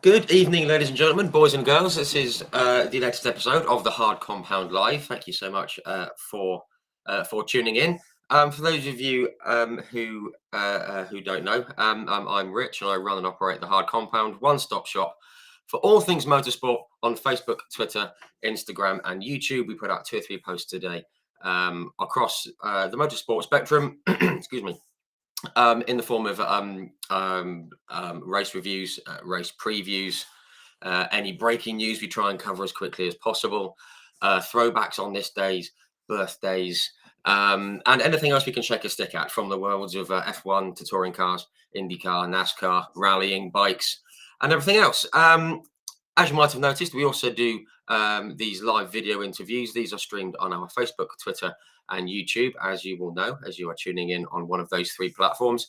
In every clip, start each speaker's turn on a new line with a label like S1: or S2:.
S1: Good evening, ladies and gentlemen, boys and girls. This is the latest episode of the Hard Compound Live. Thank you so much for tuning in. For those of you who don't know, I'm Rich, and I run and operate the Hard Compound, one-stop shop for all things motorsport on Facebook, Twitter, Instagram, and YouTube. We put out 2 or 3 posts a day across the motorsport spectrum. Excuse me. In the form of race reviews, race previews, any breaking news we try and cover as quickly as possible, throwbacks on this days, birthdays, and anything else we can shake a stick at from the worlds of F1 to touring cars, IndyCar, NASCAR, rallying, bikes, and everything else. As you might have noticed, we also do these live video interviews. These are streamed on our Facebook, Twitter, and YouTube, as you will know, as you are tuning in on one of those 3 platforms.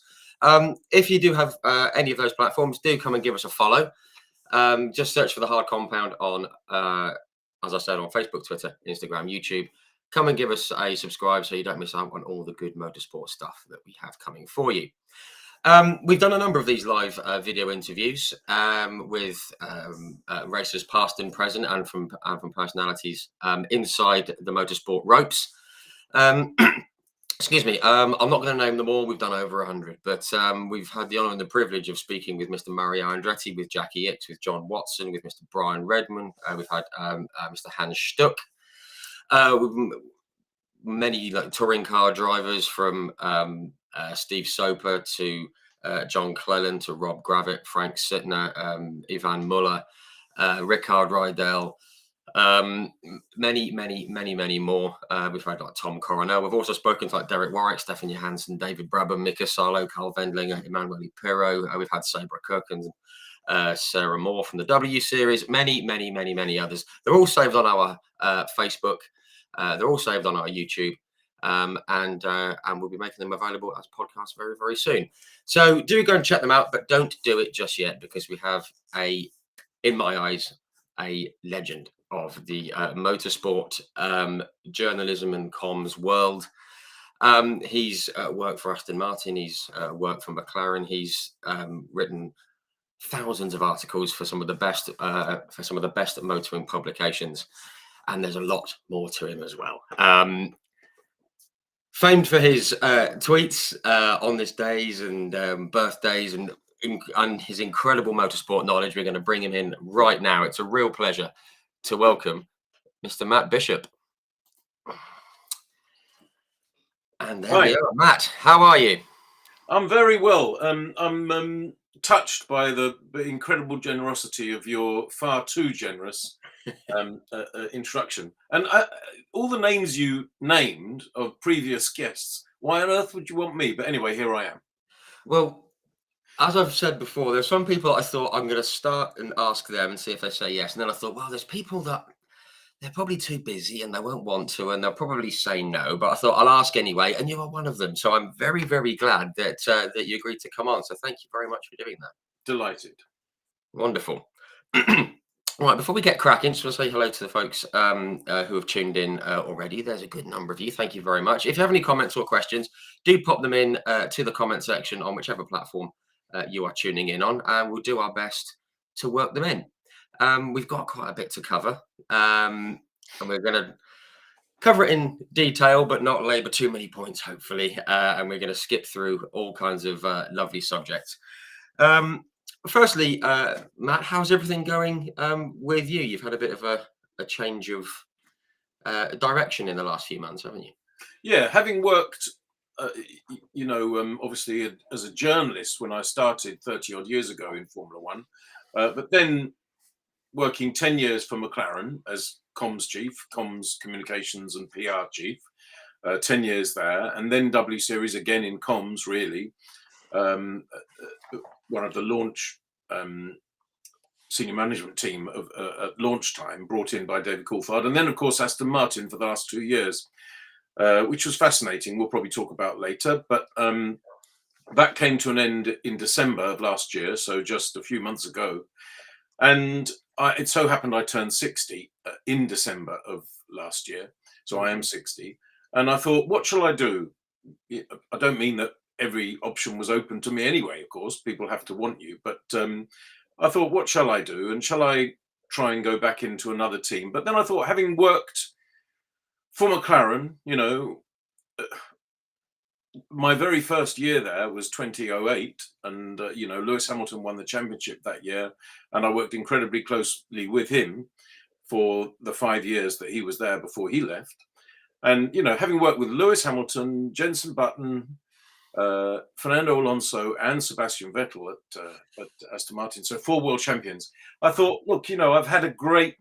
S1: If you do have any of those platforms, do come and give us a follow. Just search for the Hard Compound on, as I said, on Facebook, Twitter, Instagram, YouTube. Come and give us a subscribe so you don't miss out on all the good motorsport stuff that we have coming for you. We've done a number of these live video interviews with racers past and present, and from personalities inside the motorsport ropes. Excuse me. I'm not going to name them all. We've done over 100, but we've had the honour and the privilege of speaking with Mr. Mario Andretti, with Jackie Ickx, with John Watson, with Mr. Brian Redman. We've had Mr. Hans Stuck. Many touring car drivers, from Steve Soper to John Cleland to Rob Gravett, Frank Sittner, Ivan Muller, Rickard Rydell, many more. We've had like Tom Coronel. We've also spoken to like Derek Warwick, Stefan Johansson, David Brabham, Mika Salo, Carl Wendlinger, Emanuele Pirro. We've had Sabra Cook and Sarah Moore from the W Series. Many others. They're all saved on our Facebook. They're all saved on our YouTube. And we'll be making them available as podcasts very soon. So do go and check them out, but don't do it just yet, because we have in my eyes, a legend of the motorsport journalism and comms world. He's worked for Aston Martin. He's worked for McLaren. He's written thousands of articles for some of the best motoring publications, and there's a lot more to him as well. Famed for his tweets on this days and birthdays and his incredible motorsport knowledge. We're going to bring him in right now. It's a real pleasure to welcome Mr. Matt Bishop. And there we are. Matt, how are you?
S2: I'm very well. I'm touched by the incredible generosity of your far too generous introduction. And all the names you named of previous guests, why on earth would you want me? But anyway, here I am.
S1: Well, as I've said before, there's some people I thought I'm going to start and ask them and see if they say yes. And then I thought, well, there's people that they're probably too busy and they won't want to, and they'll probably say no. But I thought I'll ask anyway, and you are one of them. So I'm very glad that that you agreed to come on. So thank you very much for doing that.
S2: Delighted.
S1: Wonderful. Right, before we get cracking, just want to say hello to the folks who have tuned in already. There's a good number of you. Thank you very much. If you have any comments or questions, do pop them in to the comment section on whichever platform you are tuning in on, and we'll do our best to work them in. We've got quite a bit to cover, and we're going to cover it in detail, but not labour too many points, hopefully. And we're going to skip through all kinds of lovely subjects. Firstly, Matt, how's everything going with you? You've had a bit of a change of direction in the last few months, haven't you?
S2: Yeah, having worked, obviously as a journalist when I started 30 odd years ago in Formula One, but then working 10 years for McLaren as comms chief, comms communications and PR chief, 10 years there, and then W Series again in comms, really. One of the launch senior management team at launch time, brought in by David Coulthard, and then of course Aston Martin for the last 2 years, which was fascinating. We'll probably talk about later, but that came to an end in December of last year, so just a few months ago. And it so happened I turned 60 in December of last year, so I am 60. And I thought, what shall I do? I don't mean that every option was open to me anyway, of course. People have to want you. But I thought, what shall I do? And shall I try and go back into another team? But then I thought, having worked for McLaren, my very first year there was 2008, and Lewis Hamilton won the championship that year, and I worked incredibly closely with him for the 5 years that he was there before he left. And having worked with Lewis Hamilton, Jenson Button, Fernando Alonso, and Sebastian Vettel at Aston Martin, so 4 world champions, I thought, look, I've had a great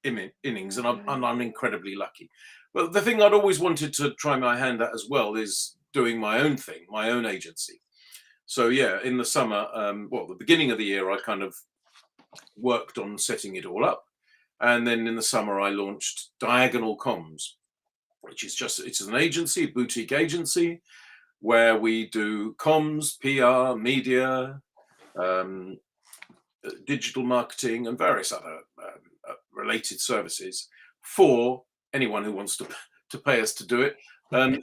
S2: innings, and I'm incredibly lucky. But the thing I'd always wanted to try my hand at as well is doing my own thing, my own agency. So yeah, in the summer, the beginning of the year, I kind of worked on setting it all up. And then in the summer, I launched Diagonal Comms, which is it's an agency, boutique agency, where we do comms, PR, media, digital marketing, and various other related services for anyone who wants to pay us to do it,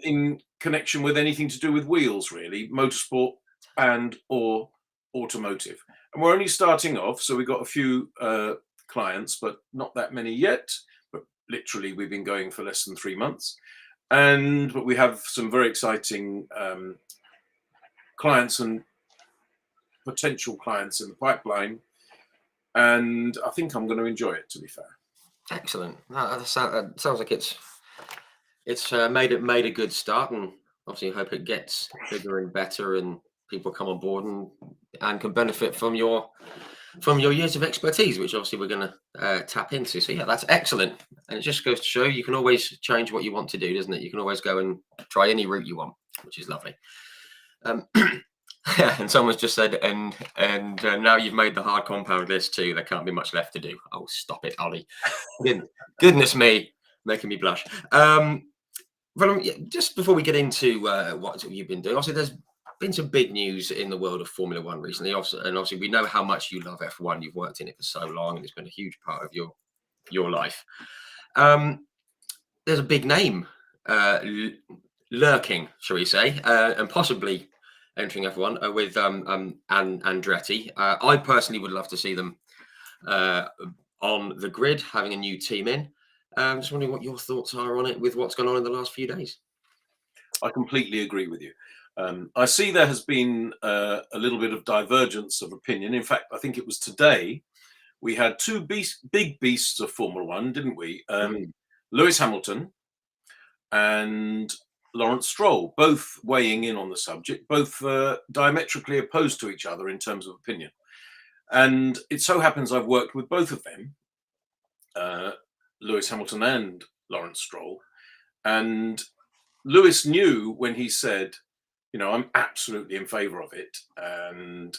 S2: in connection with anything to do with wheels, really, motorsport and or automotive. And we're only starting off, so we've got a few clients, but not that many yet. But literally, we've been going for less than 3 months. But we have some very exciting clients and potential clients in the pipeline, and I think I'm going to enjoy it, to be fair.
S1: Excellent. That sounds like it's made a good start, and obviously I hope it gets bigger and better, and people come on board and can benefit from your years of expertise, which obviously we're going to tap into. So yeah, that's excellent, and it just goes to show you can always change what you want to do, doesn't it? You can always go and try any route you want, which is lovely. And someone's just said, and now you've made the hard compound list too. There can't be much left to do. Oh, stop it, Ollie! Goodness me, making me blush. Well, just before we get into what you've been doing, obviously there's been some big news in the world of Formula One recently, and obviously we know how much you love F1. You've worked in it for so long, and it's been a huge part of your life. There's a big name lurking, shall we say, and possibly entering F1 with Andretti. I personally would love to see them on the grid, having a new team in. Just wondering what your thoughts are on it with what's gone on in the last few days.
S2: I completely agree with you. I see there has been a little bit of divergence of opinion. In fact, I think it was today we had 2 big beasts of Formula One, didn't we? Lewis Hamilton and Lawrence Stroll, both weighing in on the subject, both diametrically opposed to each other in terms of opinion. And it so happens I've worked with both of them, Lewis Hamilton and Lawrence Stroll. And Lewis knew when he said, I'm absolutely in favour of it, and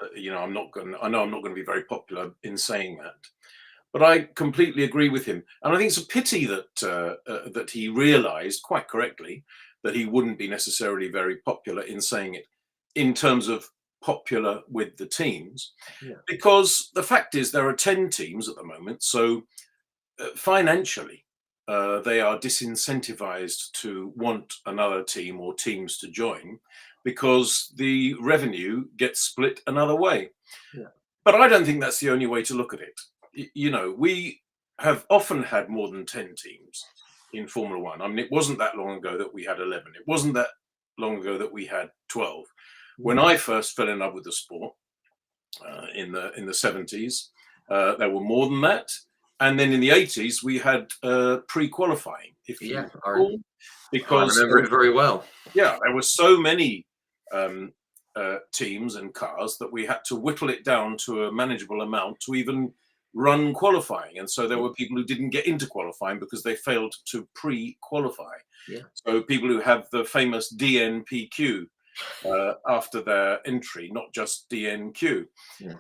S2: I know I'm not going to be very popular in saying that, but I completely agree with him. And I think it's a pity that he realised quite correctly that he wouldn't be necessarily very popular in saying it in terms of popular with the teams, because the fact is there are 10 teams at the moment, so financially they are disincentivized to want another team or teams to join, because the revenue gets split another way. But I don't think that's the only way to look at it. We have often had more than 10 teams in Formula One. I mean, it wasn't that long ago that we had 11. It wasn't that long ago that we had 12. When I first fell in love with the sport in the 70s, there were more than that. And then in the 80s, we had pre-qualifying, if you recall, because
S1: I remember it very well.
S2: Yeah, there were so many teams and cars that we had to whittle it down to a manageable amount to even run qualifying. And so there were people who didn't get into qualifying because they failed to pre-qualify. So people who have the famous DNPQ after their entry, not just DNQ.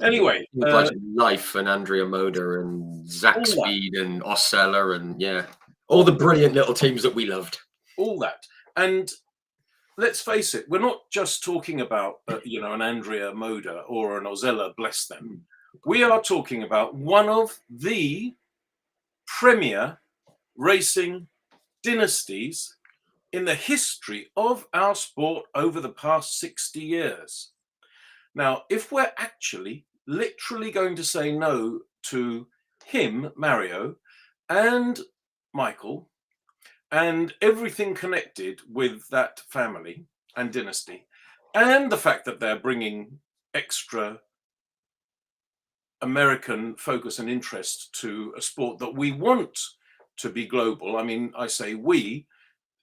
S2: Anyway,
S1: Life and Andrea Moda and Zach Speed and Osella and all the brilliant little teams that we loved.
S2: All that. And let's face it, we're not just talking about an Andrea Moda or an Osella, bless them. We are talking about one of the premier racing dynasties in the history of our sport over the past 60 years. Now, if we're actually literally going to say no to him, Mario, and Michael, and everything connected with that family and dynasty, and the fact that they're bringing extra American focus and interest to a sport that we want to be global. I mean, I say we,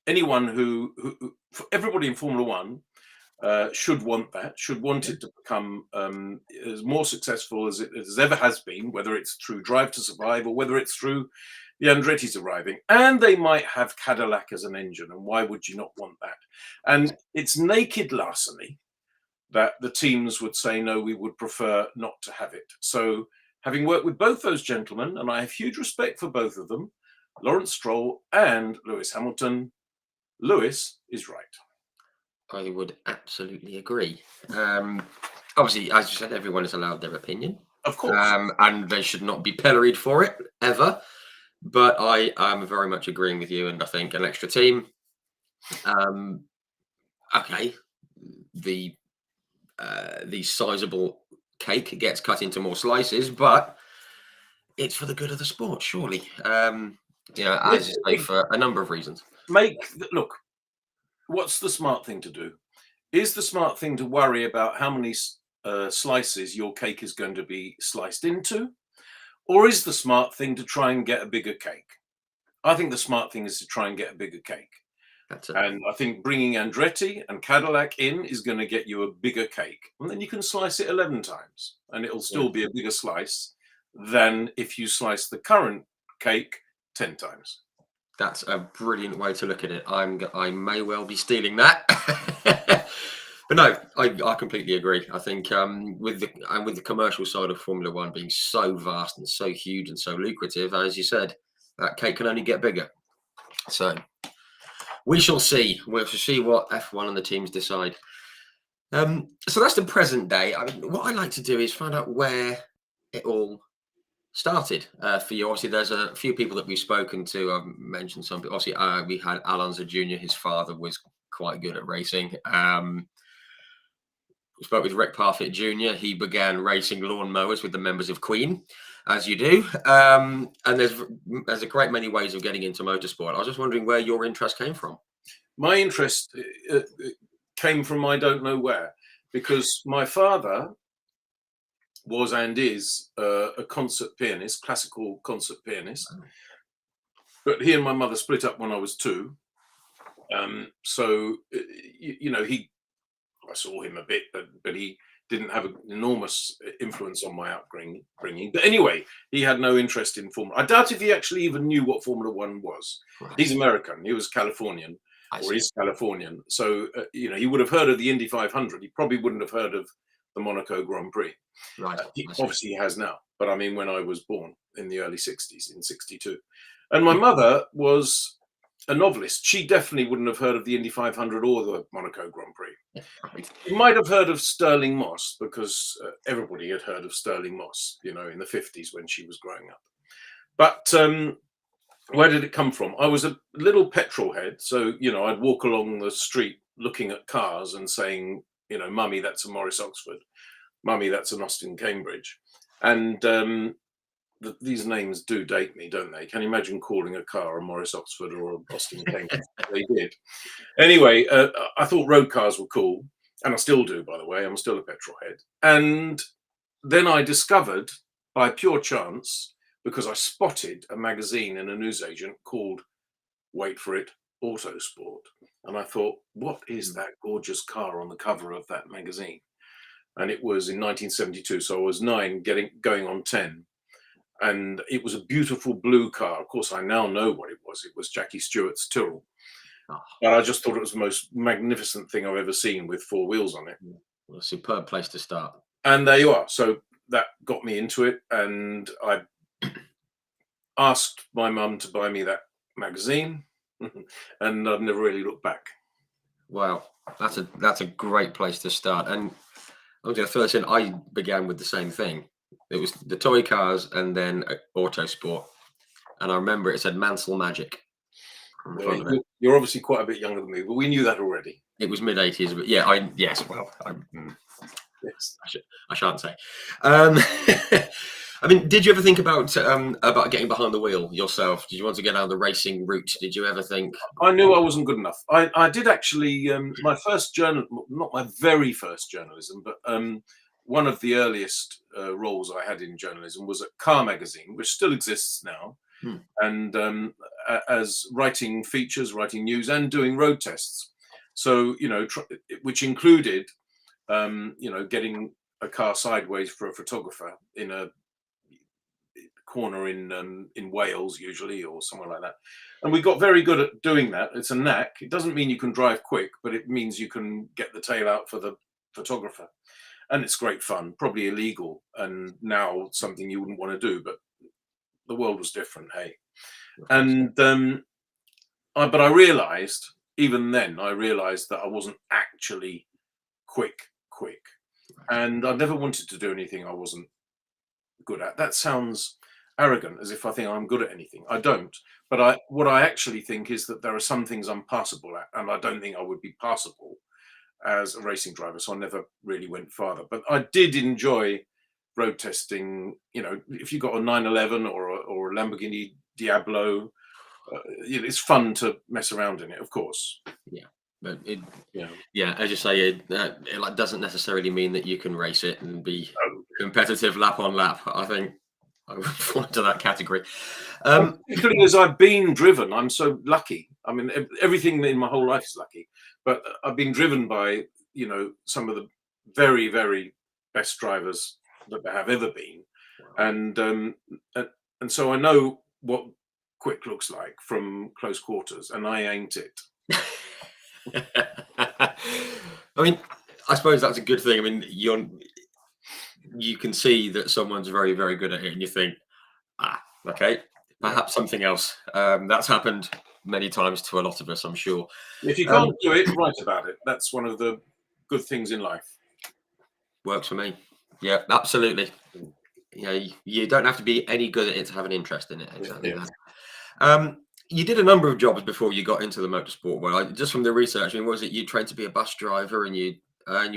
S2: anyone who everybody in Formula One should want that, should want it to become as more successful as it as ever has been, whether it's through Drive to Survive or whether it's through the Andretti's arriving. And they might have Cadillac as an engine, and why would you not want that? And it's naked larceny that the teams would say, no, we would prefer not to have it. So having worked with both those gentlemen, and I have huge respect for both of them, Lawrence Stroll and Lewis Hamilton, Lewis is right.
S1: I would absolutely agree. Obviously, as you said, everyone is allowed their opinion.
S2: Of course.
S1: And they should not be pilloried for it, ever. But I am very much agreeing with you, and I think an extra team. Okay, the sizable cake gets cut into more slices, but it's for the good of the sport, surely. As you say, for a number of reasons.
S2: Look, what's the smart thing to do? Is the smart thing to worry about how many slices your cake is going to be sliced into? Or is the smart thing to try and get a bigger cake? I think the smart thing is to try and get a bigger cake. And I think bringing Andretti and Cadillac in is going to get you a bigger cake. And then you can slice it 11 times and it'll still be a bigger slice than if you slice the current cake 10 times.
S1: That's a brilliant way to look at it. I may well be stealing that. But no, I completely agree. I think with the commercial side of Formula One being so vast and so huge and so lucrative, as you said, that cake can only get bigger. So we shall see. We'll see what F1 and the teams decide. So that's the present day. I mean, what I like to do is find out where it all started for you. Obviously, there's a few people that we've spoken to. I've mentioned some people. Obviously, we had Alonso Jr. His father was quite good at racing. We spoke with Rick Parfitt Jr. He began racing lawnmowers with the members of Queen, as you do. And there's a great many ways of getting into motorsport. I was just wondering where your interest came from.
S2: My interest came from I don't know where, because my father was and is a concert pianist, classical concert pianist. But he and my mother split up when I was 2. So, I saw him a bit, but he didn't have an enormous influence on my upbringing. But anyway, he had no interest in Formula. I doubt if he actually even knew what Formula One was. Right. He's American. He was Californian, or he's Californian. So, he would have heard of the Indy 500. He probably wouldn't have heard of the Monaco Grand Prix.
S1: Right.
S2: Obviously, he has now. But I mean, when I was born in the early 60s, in 62. And my mother was a novelist. She definitely wouldn't have heard of the Indy 500 or the Monaco Grand Prix. You might have heard of Stirling Moss, because everybody had heard of Stirling Moss, in the 50s when she was growing up. But where did it come from? I was a little petrol head. So, I'd walk along the street looking at cars and saying, Mummy, that's a Morris Oxford. Mummy, that's an Austin Cambridge. And these names do date me, don't they? Can you imagine calling a car a Morris Oxford or a Austin Cambridge? They did. Anyway, I thought road cars were cool, and I still do, by the way. I'm still a petrol head. And then I discovered, by pure chance, because I spotted a magazine in a newsagent called, wait for it, Autosport. And I thought, what is that gorgeous car on the cover of that magazine? And it was in 1972, so I was 9, going on 10. And it was a beautiful blue car. Of course, I now know what it was. It was Jackie Stewart's Tyrrell. Oh. But I just thought it was the most magnificent thing I've ever seen with 4 wheels on it.
S1: Well, a superb place to start.
S2: And there you are. So that got me into it. And I asked my mum to buy me that magazine. And I've never really looked back.
S1: Wow. That's a great place to start. And I began with the same thing. It was the toy cars and then Autosport. And I remember it said Mansell Magic.
S2: You're obviously quite a bit younger than me, but we knew that already.
S1: It was mid-80s, but yeah,
S2: Yes.
S1: I shan't say. Um, I mean, did you ever think about getting behind the wheel yourself? Did you want to get down the racing route? Did you ever think?
S2: I knew I wasn't good enough. I did actually, my first not my very first journalism, but one of the earliest roles I had in journalism was at Car Magazine, which still exists now,
S1: Hmm.
S2: and as writing features, writing news, and doing road tests. So, which included, getting a car sideways for a photographer in a corner in Wales usually, or somewhere like that. And we got very good at doing that. It's a knack. It doesn't mean you can drive quick, but it means you can get the tail out for the photographer. And it's great fun, probably illegal, and now something you wouldn't want to do, but the world was different, hey. And but I realized, even then, I realized that I wasn't actually quick. And I never wanted to do anything I wasn't good at. That sounds arrogant, as if I think I'm good at anything. I don't. But what I actually think is that there are some things I'm passable at, and I don't think I would be passable as a racing driver. So I never really went farther. But I did enjoy road testing. If you got a 911 or a Lamborghini Diablo, it's fun to mess around in it, of course.
S1: Yeah, but it,
S2: Yeah.
S1: yeah, as you say, it like doesn't necessarily mean that you can race it and be competitive lap on lap. I think I would fall into that category.
S2: Particularly as I've been driven, I'm so lucky. I mean, everything in my whole life is lucky, but I've been driven by some of the very, very best drivers that there have ever been, and so I know what quick looks like from close quarters, and I ain't it.
S1: I mean, I suppose that's a good thing. I mean, you can see that someone's very, very good at it, and you think, okay, perhaps something else. That's happened many times to a lot of us, I'm sure.
S2: If you can't do it, write about it. That's one of the good things in life.
S1: Works for me. Yeah, absolutely. You don't have to be any good at it to have an interest in it. Exactly that. You did a number of jobs before you got into the motorsport world. Just from the research, I mean, was it you trained to be a bus driver and you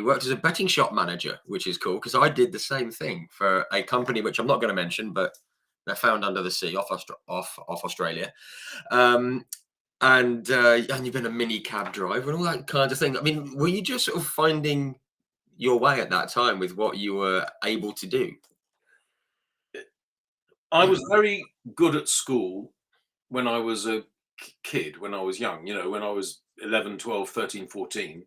S1: worked as a betting shop manager, which is cool because I did the same thing for a company which I'm not going to mention, but they're found under the sea off Australia. And you've been a mini cab driver and all that kind of thing. I mean, were you just sort of finding your way at that time with what you were able to do?
S2: I was very good at school when I was a kid, when I was young, when I was 11, 12, 13, 14.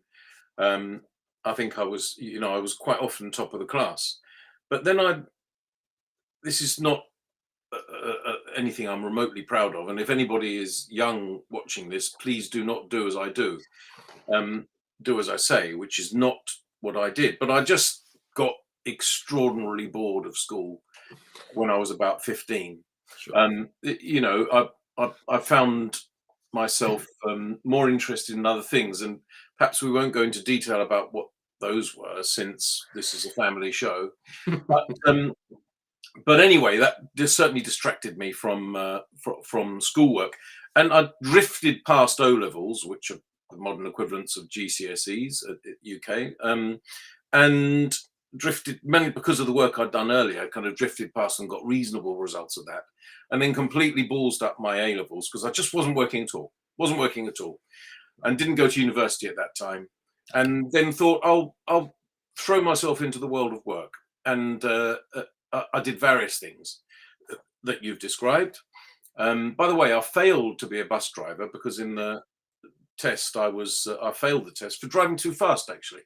S2: I think I was quite often top of the class. But then this is not anything I'm remotely proud of. And if anybody is young watching this, please do not do as I do. Do as I say, which is not what I did. But I just got extraordinarily bored of school when I was about 15.
S1: Sure.
S2: I found myself more interested in other things, and perhaps we won't go into detail about what those were, since this is a family show. But anyway, that just certainly distracted me from schoolwork, and I drifted past O levels, which are the modern equivalents of GCSEs at UK, and drifted mainly because of the work I'd done earlier. Kind of drifted past and got reasonable results of that, and then completely ballsed up my A levels because I just wasn't working at all. And didn't go to university at that time. And then thought I'll throw myself into the world of work, and I did various things that you've described. By the way, I failed to be a bus driver because in the test I failed the test for driving too fast. Actually.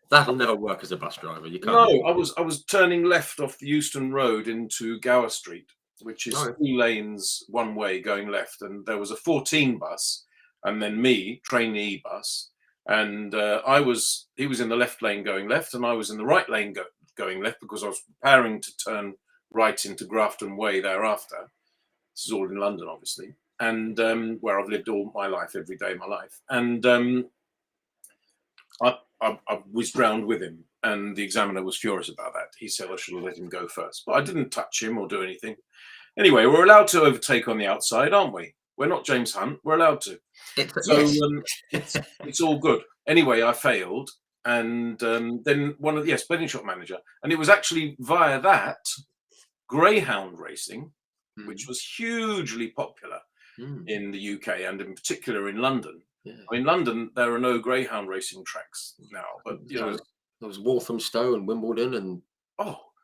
S1: That'll never work as a bus driver. You can't.
S2: No, I was turning left off the Euston Road into Gower Street, which is 2 lanes one way going left, and there was a 14 bus, and then me, trainee bus, and he was in the left lane going left, and I was in the right lane going left because I was preparing to turn right into Grafton Way thereafter. This is all in London, obviously, and where I've lived all my life, every day of my life, and I was drowned with him, and the examiner was furious about that. He said I should have let him go first, but I didn't touch him or do anything. Anyway, we're allowed to overtake on the outside, aren't we? We're not James Hunt. We're allowed to. So it's all good. Anyway, I failed, and then one of the betting shop manager, and it was actually via that greyhound racing, which was hugely popular in the UK and in particular in London.
S1: Yeah.
S2: I mean, London, there are no greyhound racing tracks now, but
S1: there was Walthamstow and Wimbledon and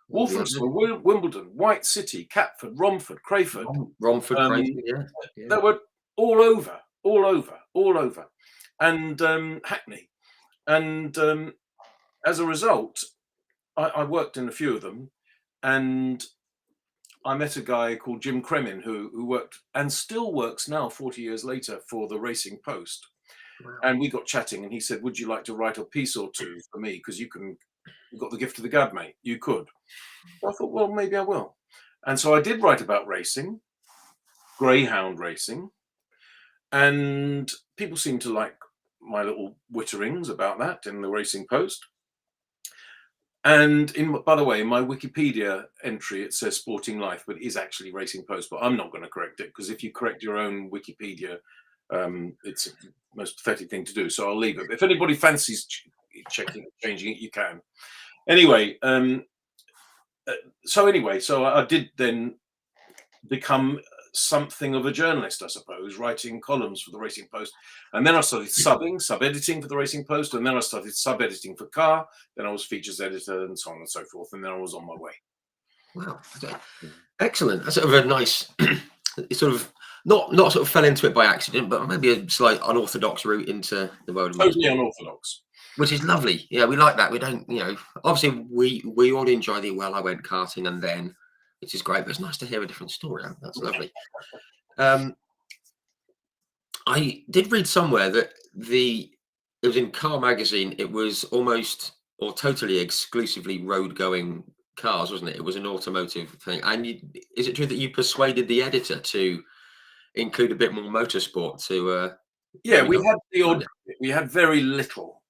S2: Walthamstow, Wimbledon, White City, Catford, Romford, Crayford,
S1: Romford, Crayford, yeah.
S2: They were all over, and Hackney, and as a result, I worked in a few of them, and I met a guy called Jim Cremin who worked and still works now, 40 years later, for the Racing Post.
S1: Wow.
S2: And we got chatting, and he said, "Would you like to write a piece or two for me? Because you've got the gift of the gab, mate. You could." I thought, well, maybe I will. And so I did write about racing, greyhound racing, and people seemed to like my little witterings about that in the Racing Post. And by the way, in my Wikipedia entry, it says Sporting Life, but it is actually Racing Post. But I'm not going to correct it, because if you correct your own Wikipedia, it's the most pathetic thing to do. So I'll leave it. If anybody fancies changing it, you can. Anyway, so I did then become something of a journalist, I suppose, writing columns for the Racing Post. And then I started sub-editing for the Racing Post. And then I started sub-editing for Car. Then I was features editor and so on and so forth. And then I was on my way.
S1: Wow. Okay. Excellent. That's sort of a nice, it sort of, not sort of fell into it by accident, but maybe a slight unorthodox route into the world of
S2: totally unorthodox.
S1: Which is lovely. Yeah, we like that. We don't, obviously we all enjoy the, well, I went karting and then, which is great, but it's nice to hear a different story. That's lovely. I did read somewhere that it was in Car magazine, it was almost or totally exclusively road-going cars, wasn't it? It was an automotive thing. And is it true that you persuaded the editor to include a bit more motorsport to
S2: yeah, we had the odd, we had very little,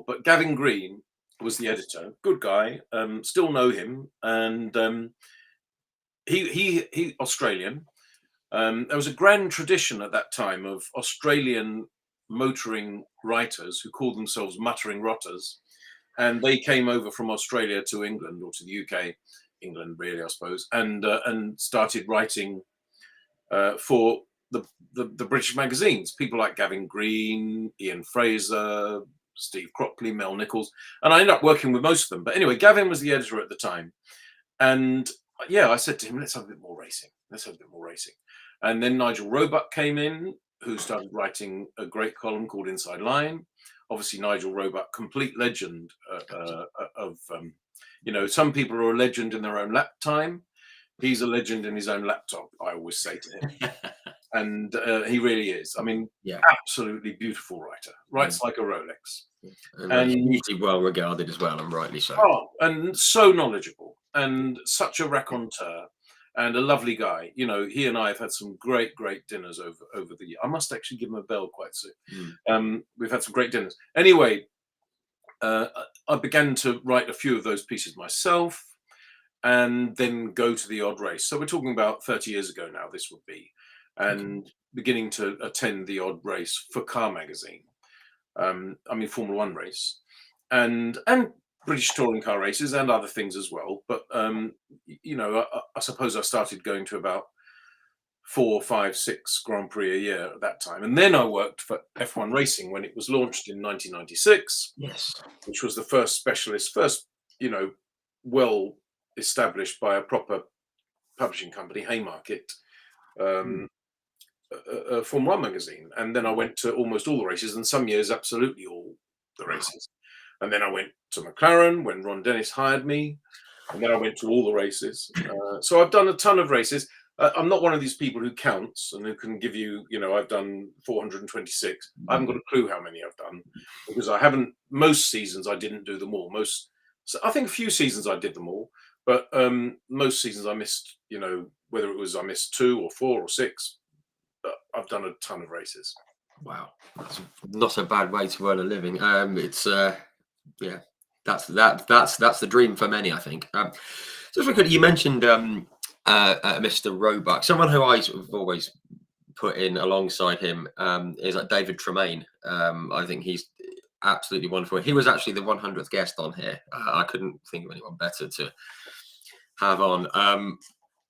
S2: but Gavin Green was the editor, good guy, still know him, and he Australian. There was a grand tradition at that time of Australian motoring writers who called themselves muttering rotters, and they came over from Australia to England, or to the UK, England really, I suppose, and started writing for the British magazines. People like Gavin Green, Ian Fraser, Steve Cropley, Mel Nichols, and I ended up working with most of them. But anyway, Gavin was the editor at the time, and yeah, I said to him, let's have a bit more racing. And then Nigel Roebuck came in, who started writing a great column called Inside Line. Obviously, Nigel Roebuck, complete legend of, some people are a legend in their own lap time. He's a legend in his own laptop, I always say to him. And he really is. I mean, absolutely beautiful writer. Writes like a Rolex.
S1: And hugely well regarded as well, and rightly so.
S2: Oh, and so knowledgeable, and such a raconteur, and a lovely guy. He and I have had some great dinners over the year. I must actually give him a bell quite soon. We've had some great dinners. Anyway, I began to write a few of those pieces myself, and then go to the odd race. So we're talking about 30 years ago now, this would be, and beginning to attend the odd race for Car magazine. Formula One race, and British touring car races, and other things as well. But I suppose I started going to about 4, 5, 6 Grand Prix a year at that time, and then I worked for F1 Racing when it was launched in 1996.
S1: Yes,
S2: which was the first specialist, well established by a proper publishing company, Haymarket. Formula One magazine, and then I went to almost all the races, and some years absolutely all the races. And then I went to McLaren when Ron Dennis hired me, and then I went to all the races. So I've done a ton of races. I'm not one of these people who counts and who can give you, I've done 426. I haven't got a clue how many I've done, because I haven't. Most seasons I didn't do them all. So I think a few seasons I did them all, but most seasons I missed. Whether it was I missed 2 or 4 or 6. But I've done a ton of races.
S1: Wow, that's not a bad way to earn a living. It's that's the dream for many, I think. So you mentioned Mr. Roebuck. Someone who I sort of always put in alongside him is like David Tremaine. I think he's absolutely wonderful. He was actually the 100th guest on here. I couldn't think of anyone better to have on.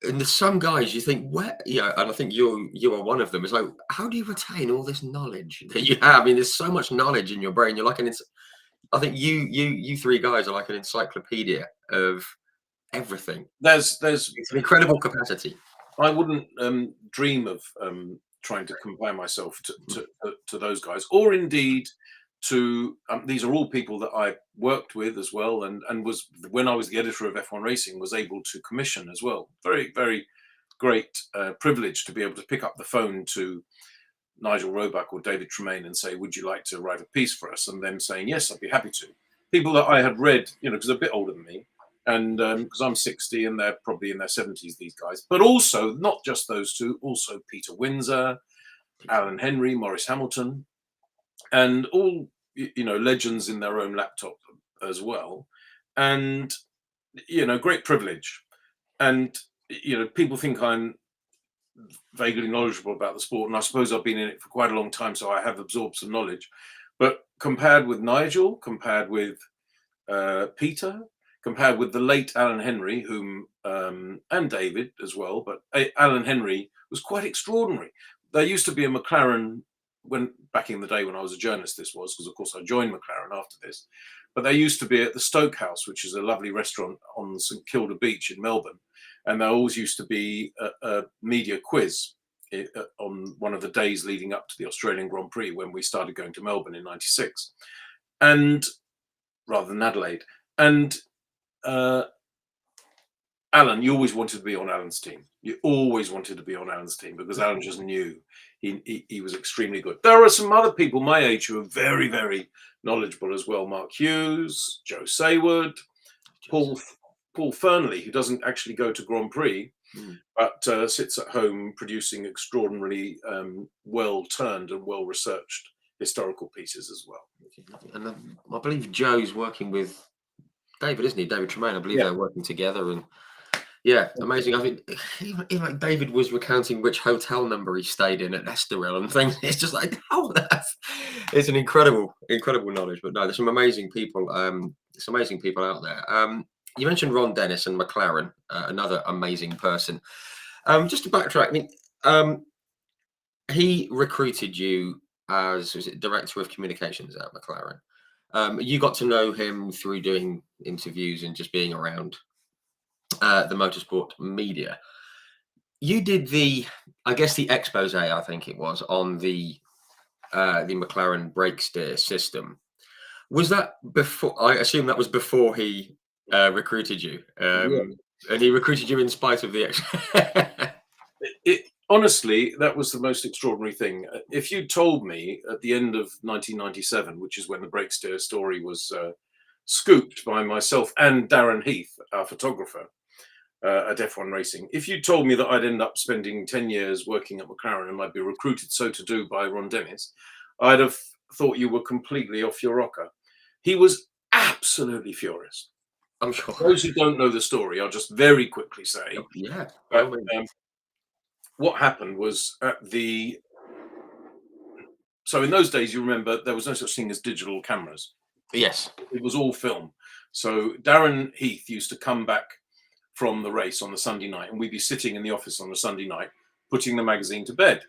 S1: And there's some guys you think, where, and I think you are one of them. It's like, how do you retain all this knowledge that you have? I mean, there's so much knowledge in your brain. You're like I think you three guys are like an encyclopedia of everything.
S2: There's
S1: It's an incredible capacity.
S2: I wouldn't dream of trying to compare myself to those guys, or indeed to these are all people that I worked with as well, and was, when I was the editor of F1 Racing, was able to commission as well. Very, very great privilege to be able to pick up the phone to Nigel Roebuck or David Tremaine and say, would you like to write a piece for us? And them saying, yes, I'd be happy to. People that I had read, because they're a bit older than me, and because I'm 60 and they're probably in their 70s, these guys, but also not just those two, also Peter Windsor, Alan Henry, Maurice Hamilton, and all, legends in their own laptop as well. And, great privilege. And, people think I'm vaguely knowledgeable about the sport, and I suppose I've been in it for quite a long time, so I have absorbed some knowledge. But compared with Nigel, compared with Peter, compared with the late Alan Henry, whom and David as well, but Alan Henry was quite extraordinary. There used to be a McLaren, when back in the day when I was a journalist, this was, because of course I joined McLaren after this, but there used to be at the Stoke House, which is a lovely restaurant on St Kilda Beach in Melbourne, and there always used to be a media quiz on one of the days leading up to the Australian Grand Prix when we started going to Melbourne in '96, and rather than Adelaide. And Alan, you always wanted to be on Alan's team. You always wanted to be on Alan's team because Alan just knew he was extremely good. There are some other people my age who are very, very knowledgeable as well. Mark Hughes, Joe Sayward, Paul Fernley, who doesn't actually go to Grand Prix, but sits at home producing extraordinarily well-turned and well-researched historical pieces as well.
S1: And I believe Joe's working with David, isn't he? David Tremaine. I believe they're working together, and amazing. I think even like David was recounting which hotel number he stayed in at Estoril and things. It's just like, it's an incredible knowledge. But no, there's some amazing people. Some amazing people out there. You mentioned Ron Dennis and McLaren, another amazing person. Just to backtrack, I mean, he recruited you as, was it director of communications at McLaren? You got to know him through doing interviews and just being around the motorsport media. You did I guess the expose, I think it was, on the McLaren brake steer system. Was that before? I assume that was before he recruited you, and he recruited you in spite of the.
S2: Honestly, that was the most extraordinary thing. If you told me at the end of 1997, which is when the brake steer story was scooped by myself and Darren Heath, our photographer at F1 Racing, if you told me that I'd end up spending 10 years working at McLaren and I'd be recruited so to do by Ron Dennis, I'd have thought you were completely off your rocker. He was absolutely furious.
S1: I'm sure.
S2: For those who don't know the story, I'll just very quickly say, what happened was so in those days, you remember, there was no such thing as digital cameras.
S1: Yes.
S2: It was all film. So Darren Heath used to come back from the race on the Sunday night, and we'd be sitting in the office on a Sunday night, putting the magazine to bed.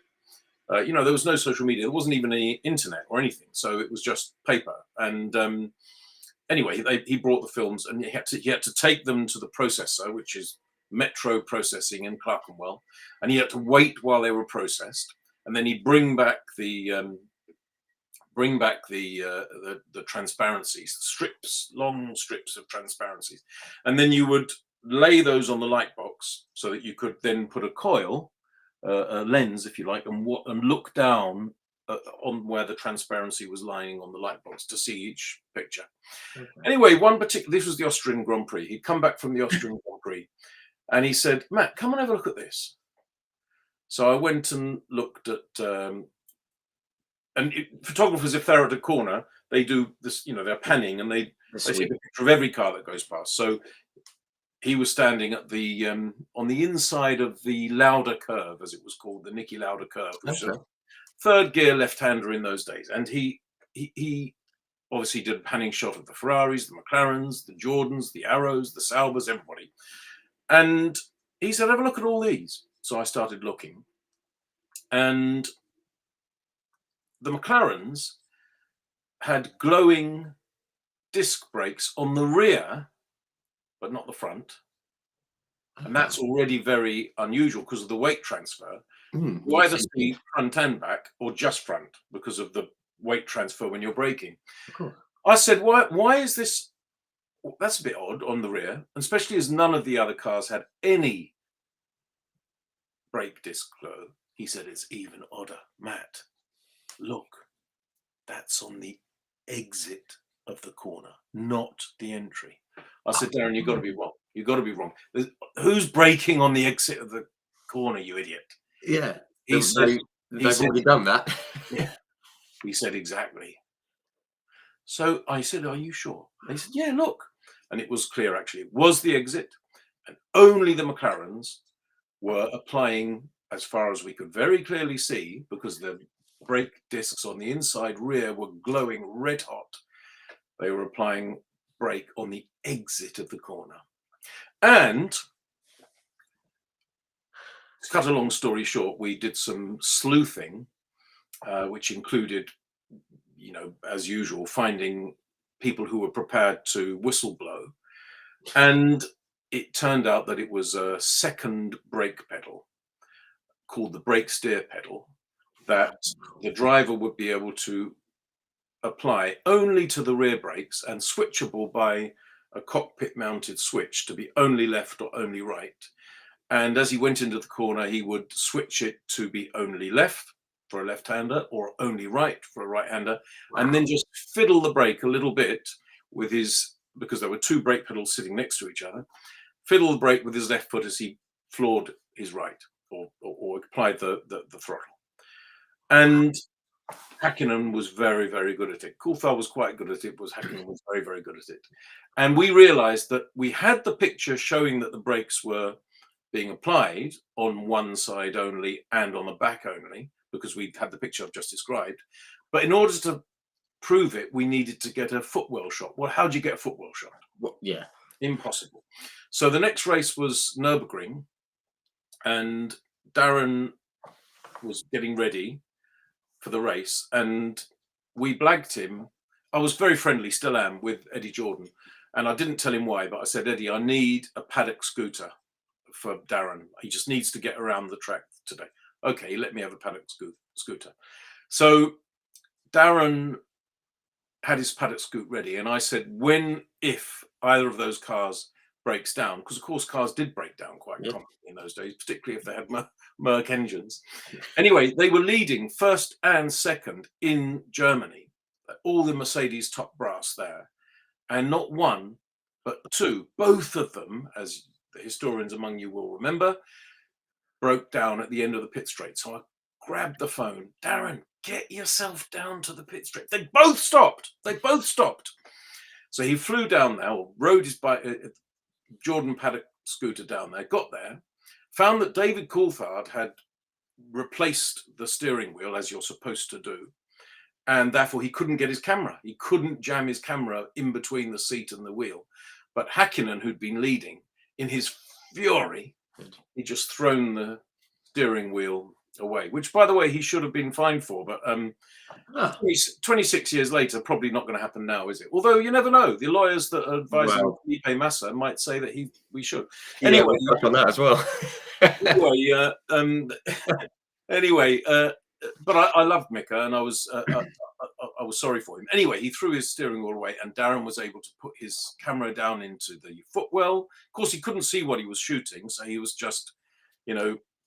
S2: There was no social media. There wasn't even any internet or anything. So it was just paper. And anyway, he brought the films, and he had to take them to the processor, which is Metro Processing in Clerkenwell, and he had to wait while they were processed, and then he'd bring back the transparencies, long strips of transparencies, and then you would lay those on the light box so that you could then put a coil, a lens, if you like, and look down on where the transparency was lying on the light box to see each picture. Okay. Anyway, this was the Austrian Grand Prix. He'd come back from the Austrian Grand Prix, and he said, "Matt, come and have a look at this." So I went and looked at, photographers, if they're at a corner, they do this, they're panning, and they take a picture of every car that goes past. So he was standing at the on the inside of the Lauda curve, as it was called, the Niki Lauda curve, which was a third gear left-hander in those days. And he obviously did a panning shot of the Ferraris, the McLarens, the Jordans, the Arrows, the Saubers, everybody. And he said, have a look at all these. So I started looking. And the McLarens had glowing disc brakes on the rear, but not the front. And that's already very unusual because of the weight transfer. You either see front and back or just front because of the weight transfer when you're braking.
S1: Of course.
S2: I said, why is this? That's a bit odd on the rear, especially as none of the other cars had any brake disc glow. He said, it's even odder. Matt, look, that's on the exit of the corner, not the entry. I said, Darren, you've got to be wrong. You've got to be wrong. Who's braking on the exit of the corner, you idiot?
S1: Yeah.
S2: He said,
S1: they've already done that.
S2: Yeah. He said, exactly. So I said, are you sure? They said, yeah, look. And it was clear, actually. It was the exit. And only the McLarens were applying, as far as we could very clearly see, because the brake discs on the inside rear were glowing red hot. They were applying brake on the exit of the corner. And to cut a long story short, we did some sleuthing, which included, as usual, finding people who were prepared to whistle blow. And it turned out that it was a second brake pedal called the brake steer pedal that the driver would be able to apply only to the rear brakes and switchable by a cockpit mounted switch to be only left or only right. And as he went into the corner, he would switch it to be only left for a left-hander or only right for a right-hander, and then just fiddle the brake a little bit with his, because there were two brake pedals sitting next to each other, fiddle the brake with his left foot as he floored his right or applied the throttle. And Häkkinen was very, very good at it. Coulthard was quite good at it, but Häkkinen was very, very good at it. And we realized that we had the picture showing that the brakes were being applied on one side only and on the back only, because we had the picture I've just described. But in order to prove it, we needed to get a footwell shot. Well, how do you get a footwell shot?
S1: Well, yeah.
S2: Impossible. So the next race was Nürburgring, and Darren was getting ready for the race, and we blagged him. I was very friendly, still am, with Eddie Jordan, and I didn't tell him why, but I said, Eddie, I need a paddock scooter for Darren. He just needs to get around the track today. Okay, let me have a paddock scooter. So Darren had his paddock scoot ready, and I said, if either of those cars breaks down, because of course cars did break down quite commonly in those days, particularly if they had Merc engines. Anyway, they were leading first and second in Germany, all the Mercedes top brass there, and not one, but two, both of them, as the historians among you will remember, broke down at the end of the pit straight. So I grabbed the phone. Darren, get yourself down to the pit straight. They both stopped. So he flew down there, or rode his bike, Jordan paddock scooter down there, got there, found that David Coulthard had replaced the steering wheel, as you're supposed to do, and therefore he couldn't get his camera. He couldn't jam his camera in between the seat and the wheel. But Häkkinen, who'd been leading, in his fury, he just thrown the steering wheel away, which, by the way, he should have been fined for. But 26 years later, probably not going to happen now, is it? Although you never know. The lawyers that are advising Felipe Massa might say that we should. Anyway,
S1: on that as well.
S2: Anyway, but I loved Mika, and I was sorry for him. Anyway, he threw his steering wheel away, and Darren was able to put his camera down into the footwell. Of course, he couldn't see what he was shooting, so he was just,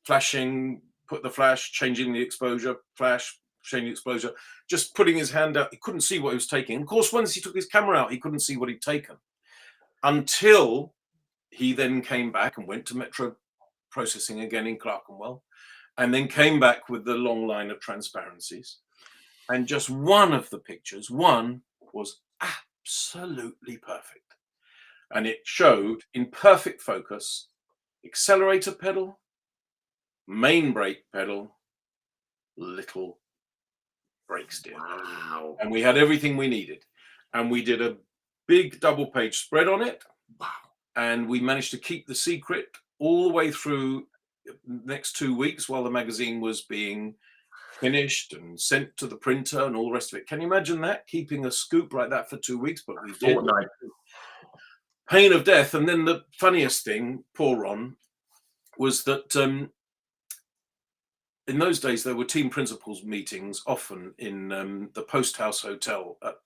S2: flashing, put the flash, changing the exposure, flash, changing the exposure, just putting his hand out. He couldn't see what he was taking. Of course, once he took his camera out, he couldn't see what he'd taken, until he then came back and went to Metro Processing again in Clerkenwell, and then came back with the long line of transparencies. And just one of the pictures, one was absolutely perfect. And it showed in perfect focus, accelerator pedal, main brake pedal, little brake steer.
S1: Wow.
S2: And we had everything we needed. and we did a big double-page spread on it.
S1: Wow.
S2: And we managed to keep the secret all the way through the next 2 weeks while the magazine was being finished and sent to the printer and all the rest of it. Can you imagine that? Keeping a scoop like that for 2 weeks, but we did.
S1: Fortnight.
S2: Pain of death. And then the funniest thing, poor Ron, was that in those days there were team principals meetings often in the Post House Hotel at